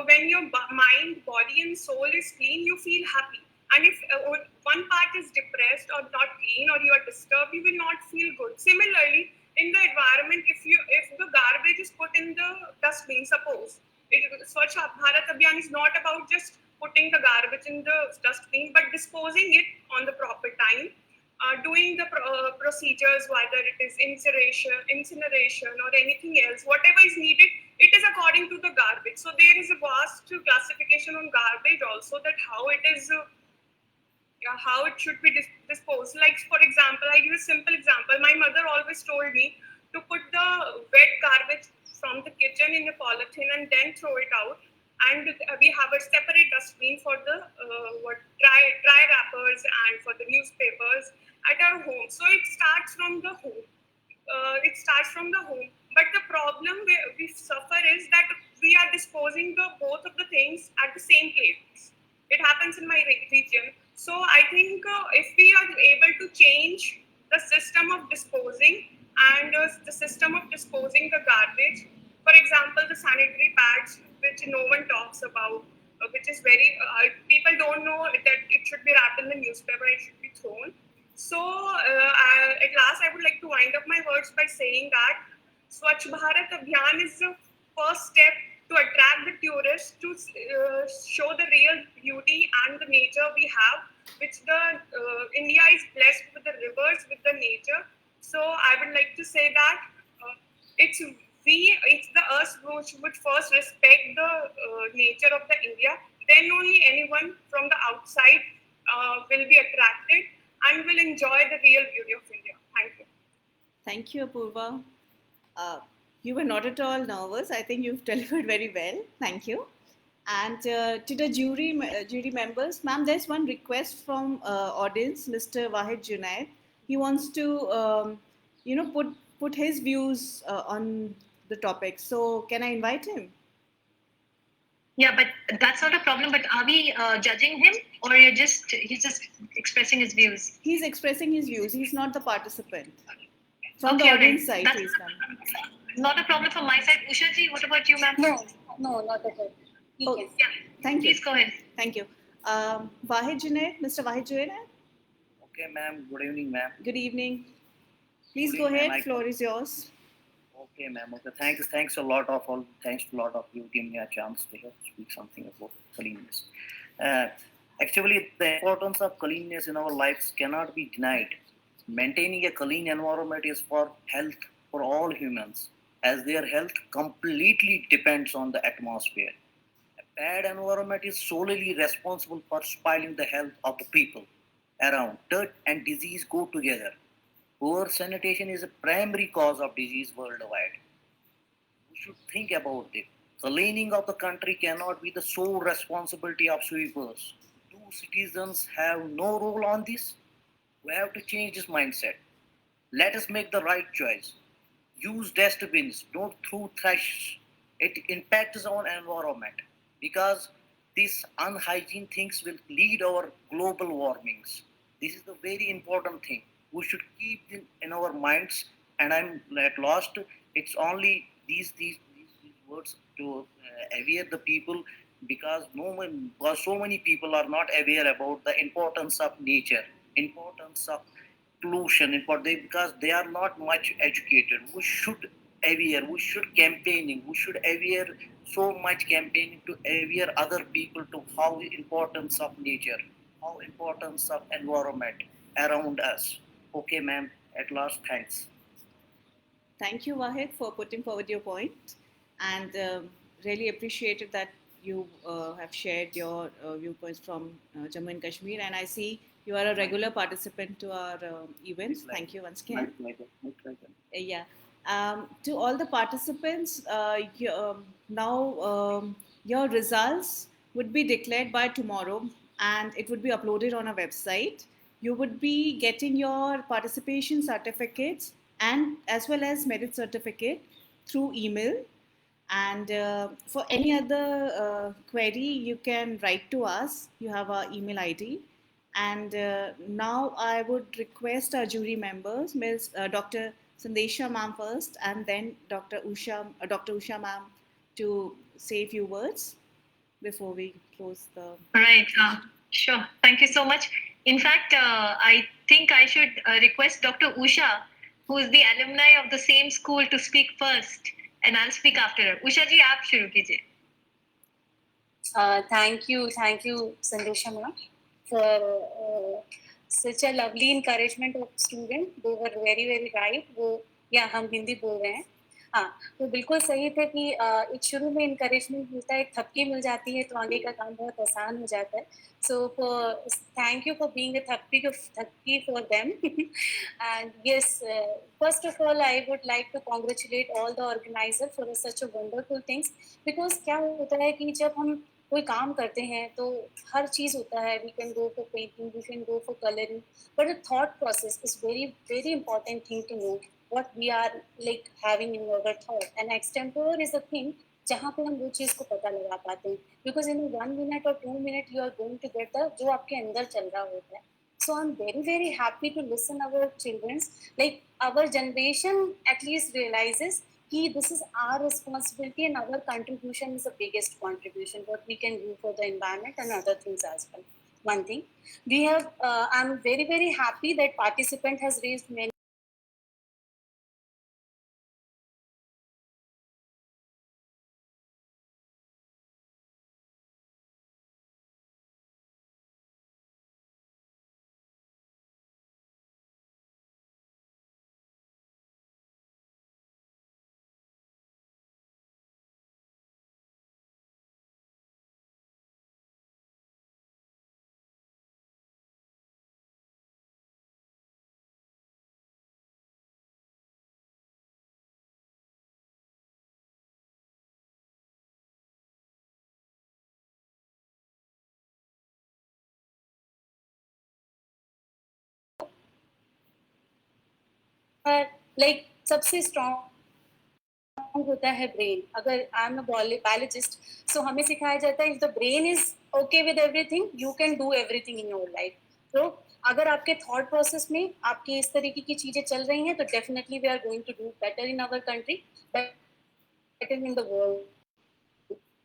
when your mind, body, and soul is clean, you feel happy. And if one part is depressed or not clean, or you are disturbed, you will not feel good. Similarly, in the environment, if the garbage is put in the dustbin, suppose Swachh Bharat Abhiyan is not about just putting the garbage in the dustbin, but disposing it on the proper time, doing the procedures, whether it is incineration or anything else, whatever is needed, it is according to the garbage. So there is a vast classification on garbage also, that how it is. How it should be disposed. Like, for example, I give a simple example. My mother always told me to put the wet garbage from the kitchen in a polythene and then throw it out. And we have a separate dustbin for the dry wrappers and for the newspapers at our home. So it starts from the home. But the problem we suffer is that we are disposing both of the things at the same place. It happens in my region. So I think if we are able to change the system of disposing and the system of disposing the garbage, for example, the sanitary pads, which no one talks about, which is very, people don't know that it should be wrapped in the newspaper, it should be thrown. So at last, I would like to wind up my words by saying that Swachh Bharat Abhiyan is the first step to attract the tourists, to show the real beauty and the nature we have, which India is blessed with the rivers, with the nature. So I would like to say that it's the us which would first respect the nature of the India. Then only anyone from the outside will be attracted and will enjoy the real beauty of India. Thank you. Thank you, Apurva. You were not at all nervous. I think you've delivered very well. Thank you. And to the jury members, ma'am, there's one request from audience, Mr. Wahid Junaid. He wants to, put his views on the topic. So can I invite him? Yeah, but that's not a problem. But are we judging him, or he's just expressing his views? He's expressing his views. He's not the participant. From the audience side, please, ma'am. Not a problem from my side. Usha ji, what about you, ma'am? No, not at all. Oh, yeah. Thank you. Please go ahead. Thank you. Wahid Junaid, Mr. Wahid Junaid. Okay, ma'am. Good evening, ma'am. Good evening. Please go evening, ahead. Floor is yours. Okay, ma'am. Okay, thanks a lot of you giving me a chance to speak something about cleanliness. Actually, the importance of cleanliness in our lives cannot be denied. Maintaining a clean environment is for health for all humans, as their health completely depends on the atmosphere. A bad environment is solely responsible for spoiling the health of the people around. Dirt and disease go together. Poor sanitation is a primary cause of disease worldwide. We should think about it. Cleaning of the country cannot be the sole responsibility of sweepers. Do citizens have no role on this? We have to change this mindset. Let us make the right choice. Use dustbins, don't throw trash. It impacts on environment, because these unhygiene things will lead our global warmings. This is the very important thing. We should keep in our minds. And I'm at last. It's only these words to aware the people, because so many people are not aware about the importance of nature, importance of pollution, because they are not much educated. We should aware, we should campaigning, we should aware so much campaigning to aware other people to how the importance of nature, how importance of environment around us. Okay, ma'am, at last, thanks. Thank you, Wahid, for putting forward your point, and really appreciated that you have shared your viewpoints from Jammu and Kashmir, and I see you are a regular participant to our events. Thank you once again. My pleasure. Yeah. To all the participants, now your results would be declared by tomorrow and it would be uploaded on our website. You would be getting your participation certificates and as well as merit certificate through email. And for any other query, you can write to us. You have our email ID. And now I would request our jury members, Ms. Dr. Sandesha ma'am first, and then Dr. Usha ma'am, to say a few words before we close the. Right. Sure. Thank you so much. In fact, I think I should request Dr. Usha, who is the alumni of the same school, to speak first, and I'll speak after her. Usha ji, आप शुरू कीजिए. Thank you, Sandesha ma'am, for such a lovely encouragement of student. They were very very right. वो या हम हिंदी बोल रहे हैं. हाँ, तो बिल्कुल सही थे कि एक शुरू में encouragement मिलता है, एक थपकी मिल जाती है तो आगे का काम बहुत आसान हो जाता है. So thank you for being a thapki for them. And yes, first of all, I would like to congratulate all the organizers for such a wonderful things. Because क्या होता है कि जब हम कोई काम करते हैं तो हर चीज़ होता है. We can go for painting, we can go for coloring, but the thought process is very very important thing to know. What we are like having in our thought, and extempore is a thing जहाँ पे हम वो चीज़ को पता लगा पाते हैं. Because in 1 minute or 2 minutes you are going to get the जो आपके अंदर चल रहा होता है. So I'm very very happy to listen our children's, like our generation at least realizes कि this is our responsibility and our contribution is the biggest contribution what we can do for the environment and other things as well. One thing we have, I'm very very happy that participant has raised many. Like सबसे strong होता है brain. अगर I'm a biologist, so हमें सिखाया जाता है if the brain is okay with everything, you can do everything in your life. So अगर आपके thought process में आपकी इस तरीके की चीजें चल रही हैं तो definitely we are going to do better in our country, better in the world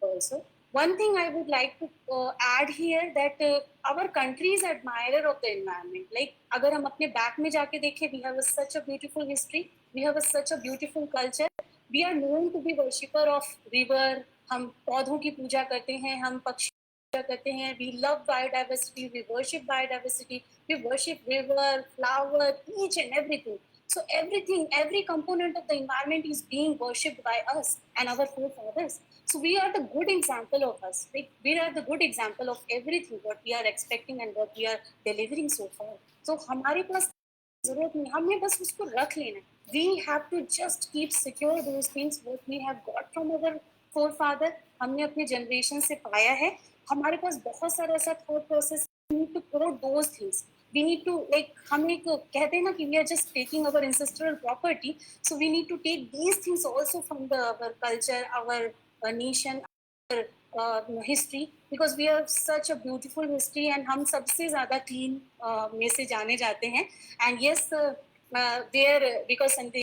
also. One thing I would like to add here that our country is admirer of the environment. Like अगर हम अपने back में जाके देखें, we have such a beautiful history, we have such a beautiful culture. We are known to be worshipper of river. हम पौधों की पूजा करते हैं, हम पक्षी पूजा करते हैं. We love biodiversity, we worship biodiversity, we worship river, flower, each and everything. So everything, every component of the environment is being worshipped by us and our forefathers. So we are the good example of us. Like, we are the good example of everything what we are expecting and what we are delivering so far. So हमारे पास जरूरत नहीं, हमें बस उसको रख लेना. We have to just keep secure those things what we have got from our forefather. हमने अपने generation से पाया है. हमारे पास बहुत सारा ऐसा thought process. We need to promote those things. We need to, like, हम एक कहते हैं ना कि we are just taking our ancestral property. So we need to take these things also from our culture, our nation, our history, because we have such a beautiful history and हम सबसे ज़्यादा clean में से जाने जाते हैं. And yes, there because Sandesh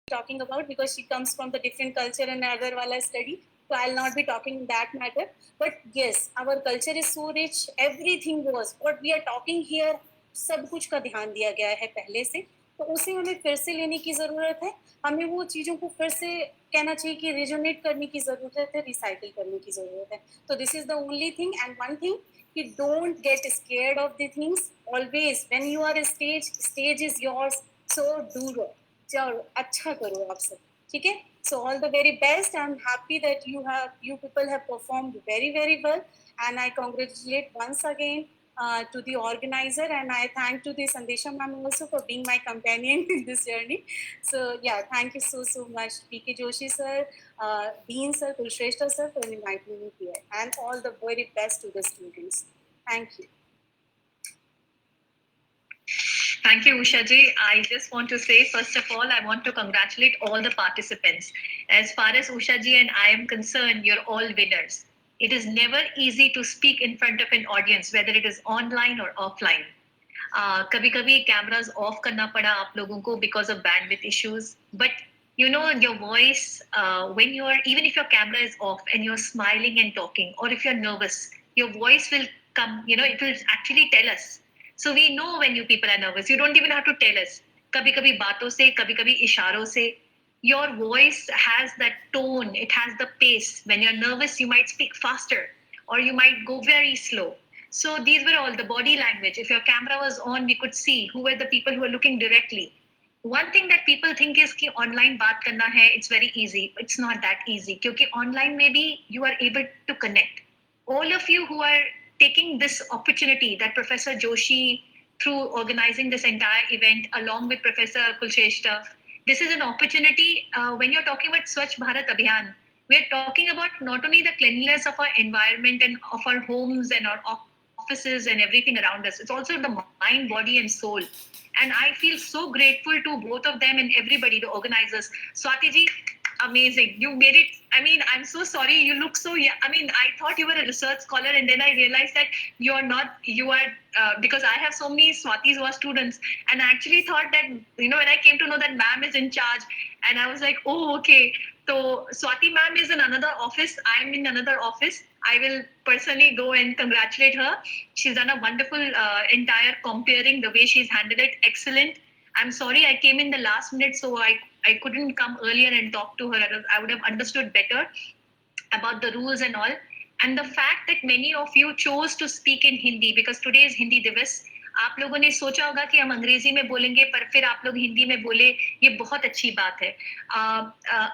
talking about, because she comes from the different culture and other wala study, so I'll not be talking in that matter. But yes, our culture is so rich. Everything was what we are talking here. सब कुछ का ध्यान दिया गया है पहले से, तो उसे हमें फिर से लेने की ज़रूरत है. हमें वो चीज़ों को फिर से कहना चाहिए कि रिजोनेट करने की ज़रूरत है, रिसाइकिल करने की ज़रूरत है. तो this is the only thing. And one thing कि don't get scared of the things. Always when you are stage is yours, so do. चलो अच्छा करो आप सब, ठीक है. So all the very best. I'm happy that you people have performed very very well, and I congratulate once again to the organizer, and I thank to the Sandesha ma'am also for being my companion in this journey. So yeah, thank you so much, P.K. Joshi sir, Dean sir, Kulshrestha sir, for inviting me here, and all the very best to the students. Thank you. Thank you, Usha ji. I just want to say, first of all, I want to congratulate all the participants. As far as Usha ji and I am concerned, you're all winners. It is never easy to speak in front of an audience, whether it is online or offline. कभी-कभी cameras off करना पड़ा आप लोगों को because of bandwidth issues. But you know, your voice, when you're, even if your camera is off and you're smiling and talking, or if you're nervous, your voice will come, you know, it will actually tell us. So we know when you people are nervous. You don't even have to tell us. कभी-कभी बातों से, कभी-कभी इशारों से. Your voice has that tone. It has the pace. When you're nervous, you might speak faster, or you might go very slow. So these were all the body language. If your camera was on, we could see who were the people who were looking directly. One thing that people think is कि online बात करना है, it's very easy. It's not that easy. क्योंकि online maybe you are able to connect. All of you who are taking this opportunity that Professor Joshi, through organizing this entire event along with Professor Kulshrestha, this is an opportunity. When you're talking about Swachh Bharat Abhiyan, we're talking about not only the cleanliness of our environment and of our homes and our offices and everything around us, it's also the mind, body and soul. And I feel so grateful to both of them and everybody, the organizers. Swati ji, amazing. You made it. I mean, I'm so sorry. You look so young. I mean, I thought you were a research scholar, and then I realized that you're not. You are, because I have so many Swatis who are students, and I actually thought that, you know, when I came to know that ma'am is in charge, and I was like, oh, okay. So Swati ma'am is in another office. I'm in another office. I will personally go and congratulate her. She's done a wonderful entire comparing, the way she's handled it. Excellent. I'm sorry I came in the last minute, so I couldn't come earlier and talk to her. I would have understood better about the rules and all. And the fact that many of you chose to speak in Hindi, because today is Hindi Divas. आप लोगों ने सोचा होगा कि हम अंग्रेजी में बोलेंगे, पर फिर आप लोग हिंदी में बोले, ये बहुत अच्छी बात है.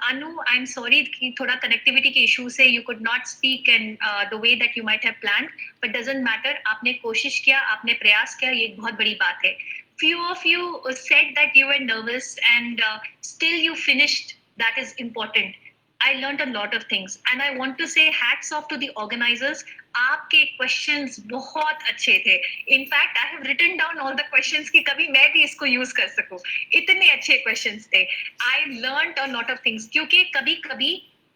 Anu, I'm sorry कि थोड़ा connectivity के issue से you could not speak and the way that you might have planned, but doesn't matter. आपने कोशिश किया, आपने प्रयास किया, ये एक बहुत बड़ी बात है. Few of you said that you were nervous and still you finished. That is important. I learned a lot of things, and I want to say hats off to the organizers. आपके questions बहुत अच्छे थे. In fact, I have written down all the questions कि कभी मैं भी इसको use कर सकूं. इतने अच्छे questions थे. I learned a lot of things क्योंकि कभी-कभी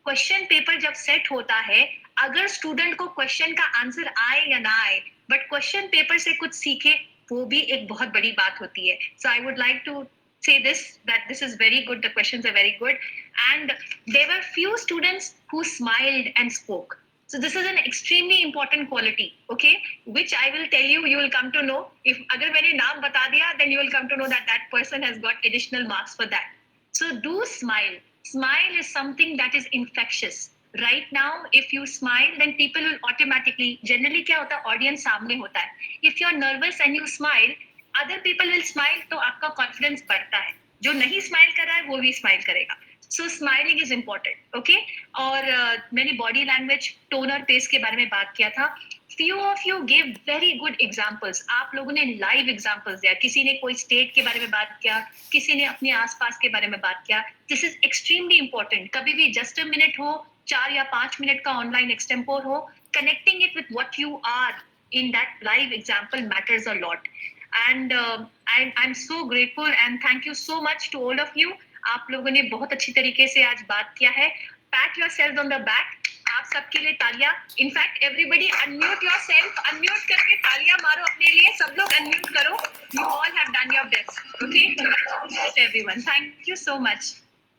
question paper जब set होता है, अगर student को question का answer आए या ना आए, but question paper से कुछ सीखे, वो भी एक बहुत बड़ी बात होती है. So I would like to say this, that this is very good. The questions are very good. And there were few students who smiled and spoke. So this is an extremely important quality, okay? Which I will tell you, you will come to know. If agar maine naam bata diya, then you will come to know that that person has got additional marks for that. So do smile. Smile is something that is infectious. Right now, if you smile, then people will automatically, generally क्या होता है, audience सामने होता है. If you're nervous and you smile, other people will smile, तो आपका confidence बढ़ता है. जो नहीं smile कर रहा है, वो भी smile करेगा. So smiling is important, okay? और मैंने body language, tone और pace के बारे में बात किया था. Few of you gave very good examples. आप लोगों ने live examples दिया. किसी ने कोई state के बारे में बात किया, किसी ने अपने आसपास के बारे में बात किया. This is extremely important. कभी भी just a minute हो, 4 या 5 मिनट का online extempore हो, connecting it with what you are in that live example matters a lot. And I'm so grateful and thank you so much to all of you. आप लोगों ने बहुत अच्छी तरीके से आज बात किया है. Pat yourselves on the back. आप सबके लिए तालियां. In fact, everybody unmute yourself. Unmute करके तालियां मारो अपने लिए. सब लोग unmute करो. You all have done your best. Okay? Congratulations everyone. Thank you so much.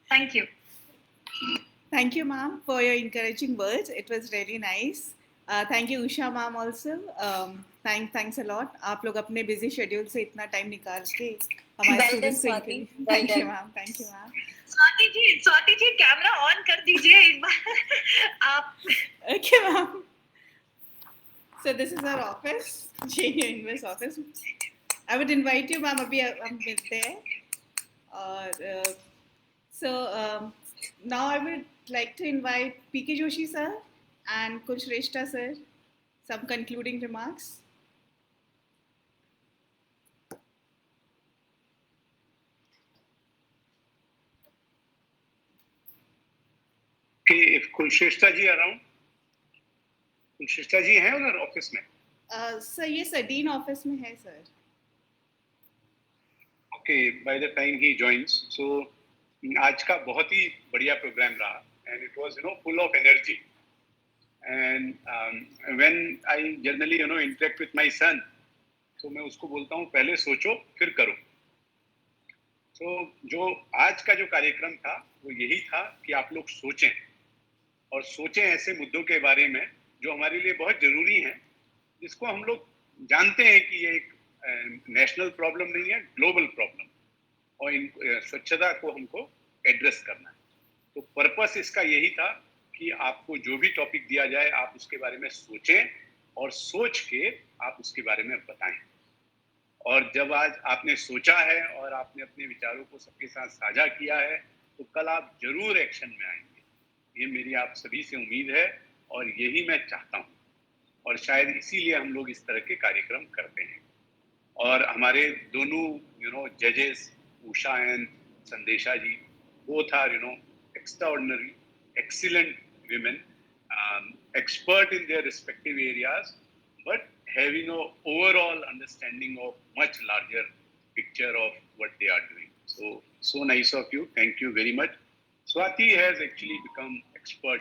Thank you. Thank you, ma'am, for your encouraging words. It was really nice. Thank you, Usha ma'am, also. Thanks a lot. आप लोग अपने busy schedule से इतना time निकाल के हमारे students को encourage. Thank you, ma'am. Thank you, ma'am. Swati ji camera on कर दीजिए एक बार. आप. Okay, ma'am. So this is our office, JNU Invest office. I would invite you, ma'am. अभी हम मिलते हैं. और so now I would like to invite P.K. Joshi sir and Kulshrestha sir. Some concluding remarks. Okay, if Kulshreshtha ji around, Kulshreshtha ji हैं उधर office में? Sir ये sir dean office में है sir. Okay, by the time he joins. So आज का बहुत ही बढ़िया प्रोग्राम रहा and it was full of energy. And when I generally interact with my son, तो मैं उसको बोलता हूँ पहले सोचो फिर करो. तो जो आज का जो कार्यक्रम था वो यही था कि आप लोग सोचें, और सोचें ऐसे मुद्दों के बारे में जो हमारे लिए बहुत जरूरी हैं, जिसको हम लोग जानते हैं कि ये एक नेशनल प्रॉब्लम नहीं है, ग्लोबल प्रॉब्लम, और इन स्वच्छता को हमको एड्रेस करना है. तो पर्पस इसका यही था कि आपको जो भी टॉपिक दिया जाए आप उसके बारे में सोचें, और सोच के आप उसके बारे में बताएं. और जब आज आपने सोचा है और आपने अपने विचारों को सबके साथ साझा किया है, तो कल आप जरूर एक्शन में आएंगे. ये मेरी आप सभी से उम्मीद है और यही मैं चाहता हूँ, और शायद इसीलिए हम लोग इस तरह के कार्यक्रम करते हैं. और हमारे दोनों जजेस, उषा एंड संदेशा जी, both are extraordinary, excellent women, expert in their respective areas, but having an overall understanding of much larger picture of what they are doing. So nice of you. Thank you very much. Swati has actually become expert,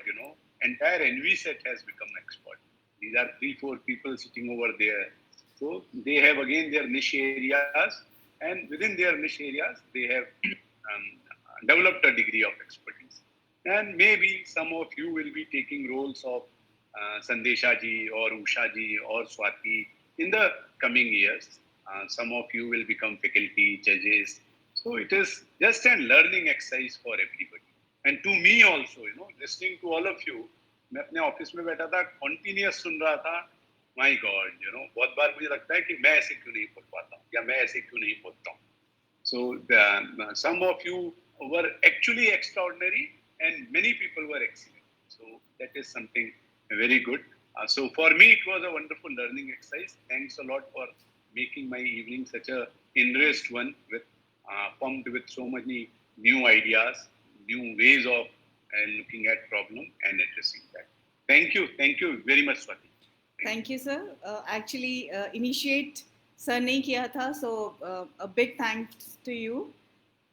entire NVSET has become expert. These are 3-4 people sitting over there. So they have again their niche areas, and within their niche areas, they have developed a degree of expertise. And maybe some of you will be taking roles of Sandesha ji or Usha ji or Swati in the coming years. Some of you will become faculty, judges. So it is just a learning exercise for everybody. And to me also, listening to all of you, मैं अपने office में बैठा था, continuous सुन रहा था. My God, बहुत बार मुझे लगता है कि मैं ऐसे क्यों नहीं बोल पाता हूँ, या मैं ऐसे क्यों नहीं बोलता हूँ. So some of you were actually extraordinary, and many people were excellent. So that is something very good. So for me, it was a wonderful learning exercise. Thanks a lot for making my evening such a enriched one, with pumped with so many new ideas, new ways of looking at problem and addressing that. Thank you very much, Swati. Thank you, sir. Actually, initiate sir नहीं किया था, so a big thanks to you,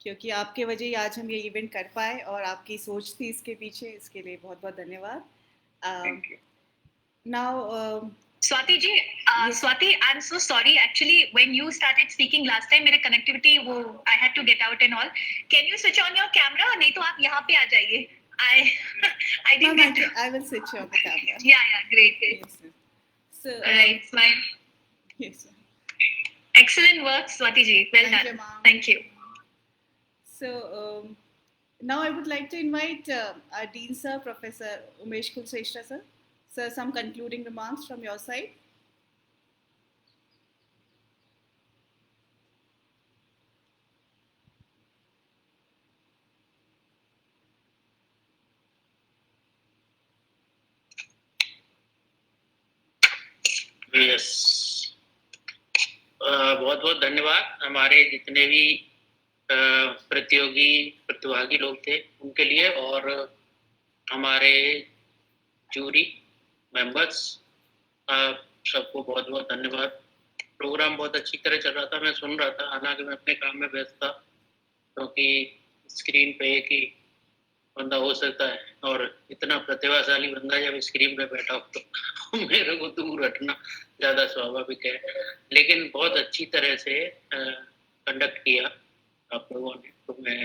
क्योंकि आपके वजह ही आज हम ये event कर पाए, और आपकी सोच थी इसके पीछे, इसके लिए बहुत बहुत धन्यवाद. Thank you. Now, Swati ji, Swati, I'm so sorry. Actually, when you started speaking last time, मेरे connectivity I had to get out and all. Can you switch on your camera? नहीं तो आप यहाँ पे आ जाइए. I didn't get to. I will switch on the camera. Yeah, great. Yes, sir. So, all right, fine. Yes, sir. Excellent work, Swati ji. Well Thank done. you, ma'am. Thank you. So now I would like to invite our Dean Sir, Professor Umesh Kulshrestha sir. Sir, some concluding remarks from your side. Yes. बहुत बहुत धन्यवाद हमारे जितने भी प्रतिभागी लोग थे उनके लिए, और हमारे जूरी मेंबर्स, सबको बहुत बहुत धन्यवाद. प्रोग्राम बहुत अच्छी तरह चल रहा था, मैं सुन रहा था, हालांकि मैं अपने काम में व्यस्त था, क्योंकि स्क्रीन पे एक ही बंदा हो सकता है, और इतना प्रतिभाशाली बंदा जब स्क्रीन पे बैठा हो तो मेरे को दूर हटना ज़्यादा स्वाभाविक है. लेकिन बहुत अच्छी तरह से कंडक्ट किया आप लोगों ने, तो मैं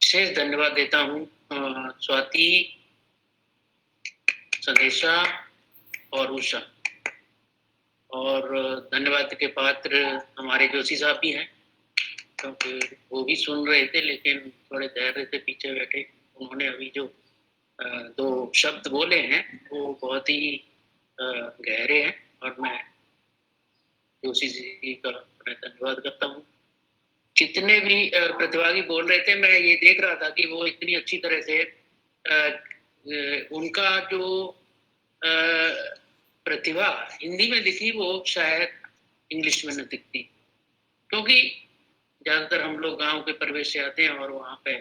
विशेष धन्यवाद देता हूँ स्वाति, संदेशा और उषा. और धन्यवाद के पात्र हमारे जोशी साहब भी हैं, क्योंकि वो भी सुन रहे थे लेकिन थोड़े धैर्य से पीछे बैठे. उन्होंने अभी जो 2 शब्द बोले हैं वो बहुत ही गहरे हैं, और मैं जोशी जी का मैं धन्यवाद करता हूँ. जितने भी प्रतिभागी बोल रहे थे, मैं ये देख रहा था कि वो इतनी अच्छी तरह से उनका जो प्रतिभा हिंदी में दिखी वो शायद इंग्लिश में न दिखती, क्योंकि ज़्यादातर हम लोग गांव के परिवेश से आते हैं और वहाँ पे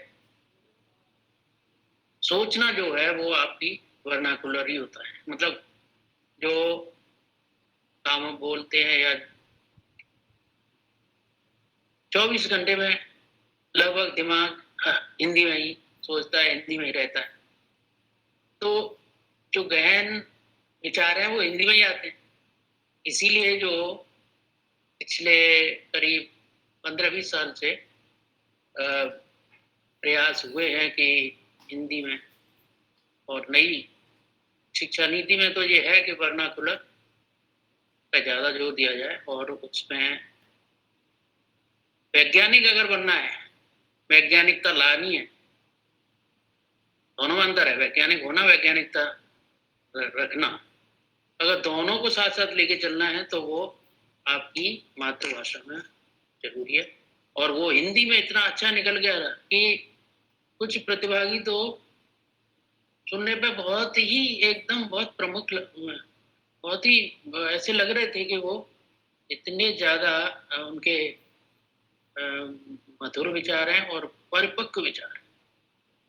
सोचना जो है वो आपकी वर्नाकुलर ही होता है, मतलब जो काम हम बोलते हैं या 24 घंटे में लगभग दिमाग हिंदी में ही सोचता है, हिंदी में ही रहता है, तो जो गहन विचार हैं वो हिंदी में ही आते हैं। इसीलिए जो पिछले करीब 15-20 साल से प्रयास हुए हैं कि हिंदी में, और नई शिक्षा नीति में तो ये है कि वर्नाकुलर पे ज़्यादा जोर दिया जाए, और उसमें वैज्ञानिक अगर बनना है, वैज्ञानिकता लानी है, दोनों में अंतर है, वैज्ञानिक होना, वैज्ञानिकता रखना, अगर दोनों को साथ साथ लेके चलना है तो वो आपकी मातृभाषा में जरूरी है। और वो हिंदी में इतना अच्छा निकल गया था कि कुछ प्रतिभागी तो सुनने पे बहुत ही एकदम बहुत प्रमुख, बहुत ही ऐसे लग रहे थे कि वो इतने ज़्यादा उनके मधुर विचार हैं और परिपक्व विचार हैं,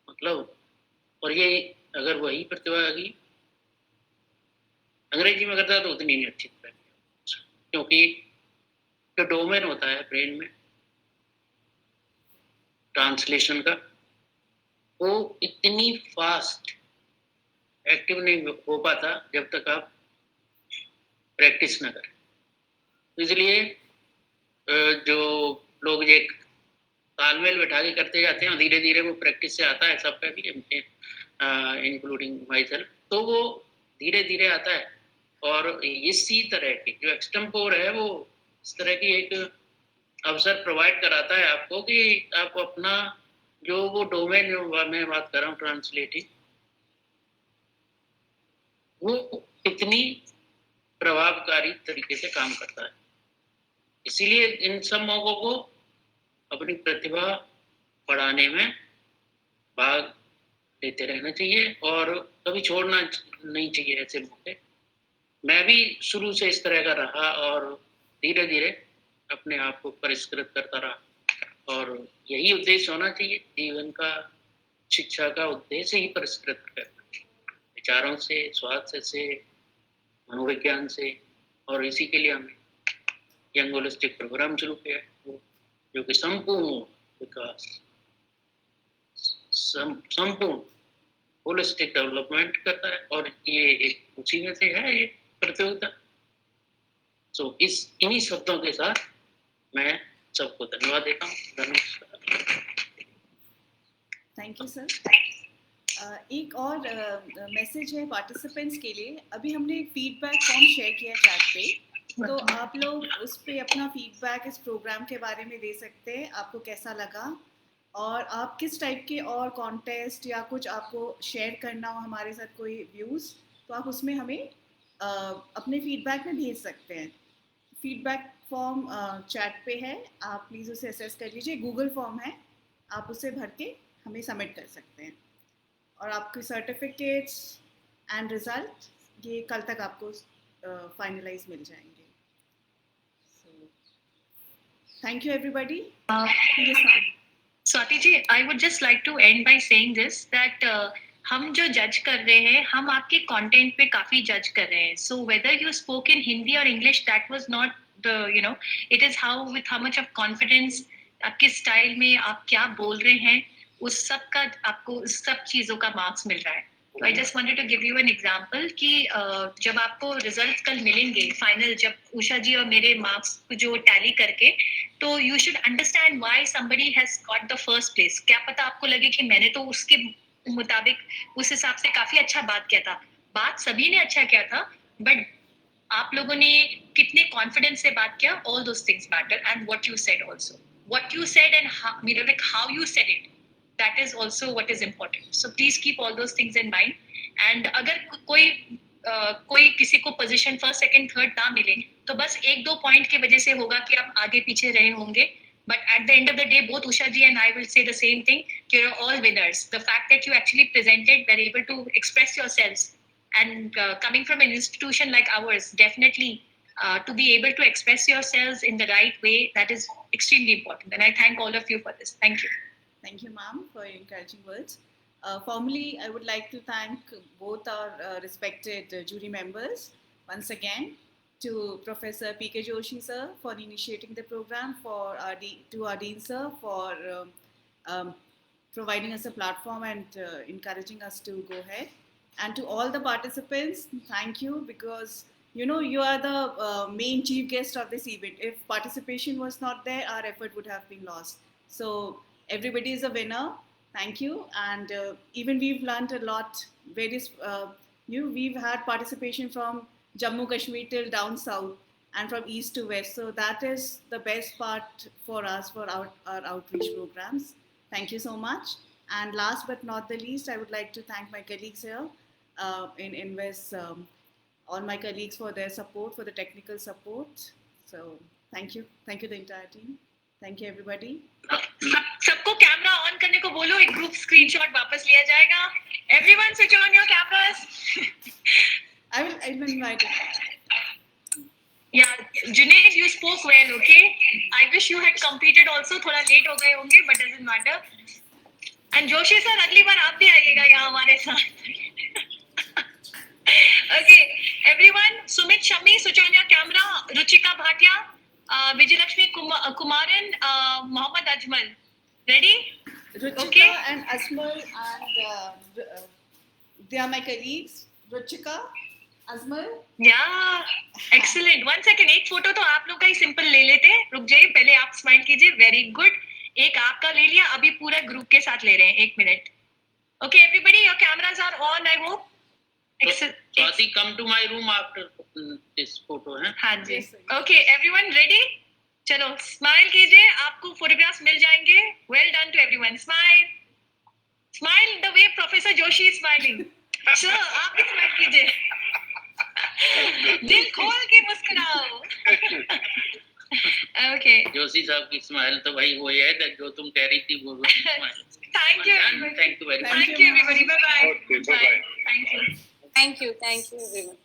मतलब। और ये अगर वही प्रतिभागी अंग्रेजी में करता है तो उतनी नहीं अच्छी तरह, क्योंकि जो डोमेन होता है ब्रेन में ट्रांसलेशन का, वो इतनी फास्ट एक्टिव नहीं हो पाता जब तक आप प्रैक्टिस ना करें। इसलिए जो लोग ये तालमेल बैठा के करते जाते हैं और धीरे धीरे वो प्रैक्टिस से आता है, सबका भी इंक्लूडिंग माई सेल्फ, तो वो धीरे धीरे आता है। और इसी तरह की जो एक्सटेम्पोर है वो इस तरह की एक अवसर प्रोवाइड कराता है आपको कि आप अपना जो वो डोमेन जो मैं बात कर रहा हूँ ट्रांसलेटिंग, वो इतनी प्रभावकारी तरीके से काम करता है। इसीलिए इन सब मौकों को अपनी प्रतिभा बढ़ाने में भाग लेते रहना चाहिए और कभी छोड़ना नहीं चाहिए ऐसे मौके। मैं भी शुरू से इस तरह का रहा और धीरे धीरे अपने आप को परिष्कृत करता रहा, और यही उद्देश्य होना चाहिए जीवन का, शिक्षा का उद्देश्य ही परिष्कृत करना, विचारों से, स्वास्थ्य से, मनोविज्ञान से। और इसी के लिए हमने यंग होलिस्टिक प्रोग्राम शुरू किया है, जो कि संपूर्ण विकास, संपूर्ण होलिस्टिक डेवलपमेंट करता है, और ये एक उसी में से है ये प्रतियोगिता। सो इन्हीं शब्दों के साथ मैं सबको धन्यवाद देता हूँ। Thank you sir. एक और मैसेज है पार्टिसिपेंट्स के लिए। अभी हमने एक फीडबैक फॉर्म शेयर किया चैट पे, तो आप लोग उस पे अपना फीडबैक इस प्रोग्राम के बारे में दे सकते हैं, आपको कैसा लगा और आप किस टाइप के और कॉन्टेस्ट या कुछ आपको शेयर करना हो हमारे साथ कोई व्यूज़, तो आप उसमें हमें अपने फीडबैक में भेज सकते हैं। फीडबैक फॉर्म चैट पे है, आप प्लीज़ उसे एसेस कर लीजिए। गूगल फॉर्म है, आप उसे भर के हमें सबमिट कर सकते हैं, और आपके सर्टिफिकेट्स एंड रिजल्ट ये कल तक आपको फाइनलाइज मिल जाएंगे। Thank you everybody. Swati ji, I would just like to end by saying this that हम जो जज कर रहे हैं, हम आपके कंटेंट पे काफी जज कर रहे हैं। So whether you spoke in Hindi or English, that was not the, you know, it is how with how much of confidence, आपके स्टाइल में आप क्या बोल रहे हैं, उस सब का आपको उस सब चीजों का मार्क्स मिल रहा है। तो I just wanted to give you an example कि जब आपको रिजल्ट कल मिलेंगे फाइनल, जब उषा जी और मेरे मार्क्स जो टैली करके, तो you should understand why somebody has got the first place। क्या पता आपको लगे कि मैंने तो उसके मुताबिक उस हिसाब से काफी अच्छा बात किया था। बात सभी ने अच्छा किया था, बट आप लोगों ने कितने कॉन्फिडेंस से बात किया, all those things matter, and what you said also, what you said and how, you know, like how you said it, that is also what is important. So please keep all those things in mind. And अगर कोई किसी को position first second third ना मिले तो बस 1-2 point की वजह से होगा कि आप आगे पीछे रहे होंगे, but at the end of the day both Usha ji and I will say the same thing, you're all winners. The fact that you actually presented, were able to express yourselves, and coming from an institution like ours, definitely to be able to express yourselves in the right way, that is extremely important, and I thank all of you for this. Thank you. Thank you, ma'am, for your encouraging words. Formally, I would like to thank both our respected jury members once again, to Professor P.K. Joshi sir for initiating the program, to our Dean sir for providing us a platform and encouraging us to go ahead. And to all the participants, thank you, because you are the main chief guest of this event. If participation was not there, our effort would have been lost. So everybody is a winner. Thank you. And even we've learned a lot. We've had participation from Jammu Kashmir till down south and from east to west. So that is the best part for us for our outreach programs. Thank you so much. And last but not the least, I would like to thank my colleagues here in Invest, all my colleagues for their support, for the technical support. So thank you the entire team. Thank you everybody. सबको camera on करने को बोलो, एक group screenshot वापस लिया जाएगा. Everyone switch on your cameras. I will invite it. Yeah, Junaid, you spoke well, okay? I wish you had competed also. थोड़ा late हो गए होंगे, but doesn't matter. And Joshi sir, अगली बार आप भी आइएगा यहाँ हमारे साथ. Okay, everyone, Sumit Shami, switch on your camera. Ruchika Bhatia, Vijayalakshmi Kumaran, Mohammad Ajmal. Ready? Ruchika and Asmal and they are my colleagues. Ruchika, Asmal. Yeah, excellent. 1 second, एक photo तो आप लोग का ही सिंपल ले लेते हैं. रुक जाइए, पहले आप स्माइल कीजिए. Very good. एक आपका ले लिया, अभी पूरा ग्रुप के साथ ले रहे हैं. 1 minute. Okay, everybody, your cameras are on, I hope. Swati, come to my room after this photo. हाँ जी. Okay, everyone ready? चलो, स्माइल कीजिए. आपको फोटोग्राफ्स मिल जाएंगे. Well done to everyone. Smile. Smile the way Professor Joshi is smiling. Sir, आप भी smile कीजिए. दिल खोल के मुस्कुराओ. Okay. जोशी साहब की स्माइल तो भाई वो है जो तुम कह रही थी वो smile. Thank you everybody. Thank you very much. Thank you everybody. Bye bye. Okay, bye bye. Thank you. Thank you everyone.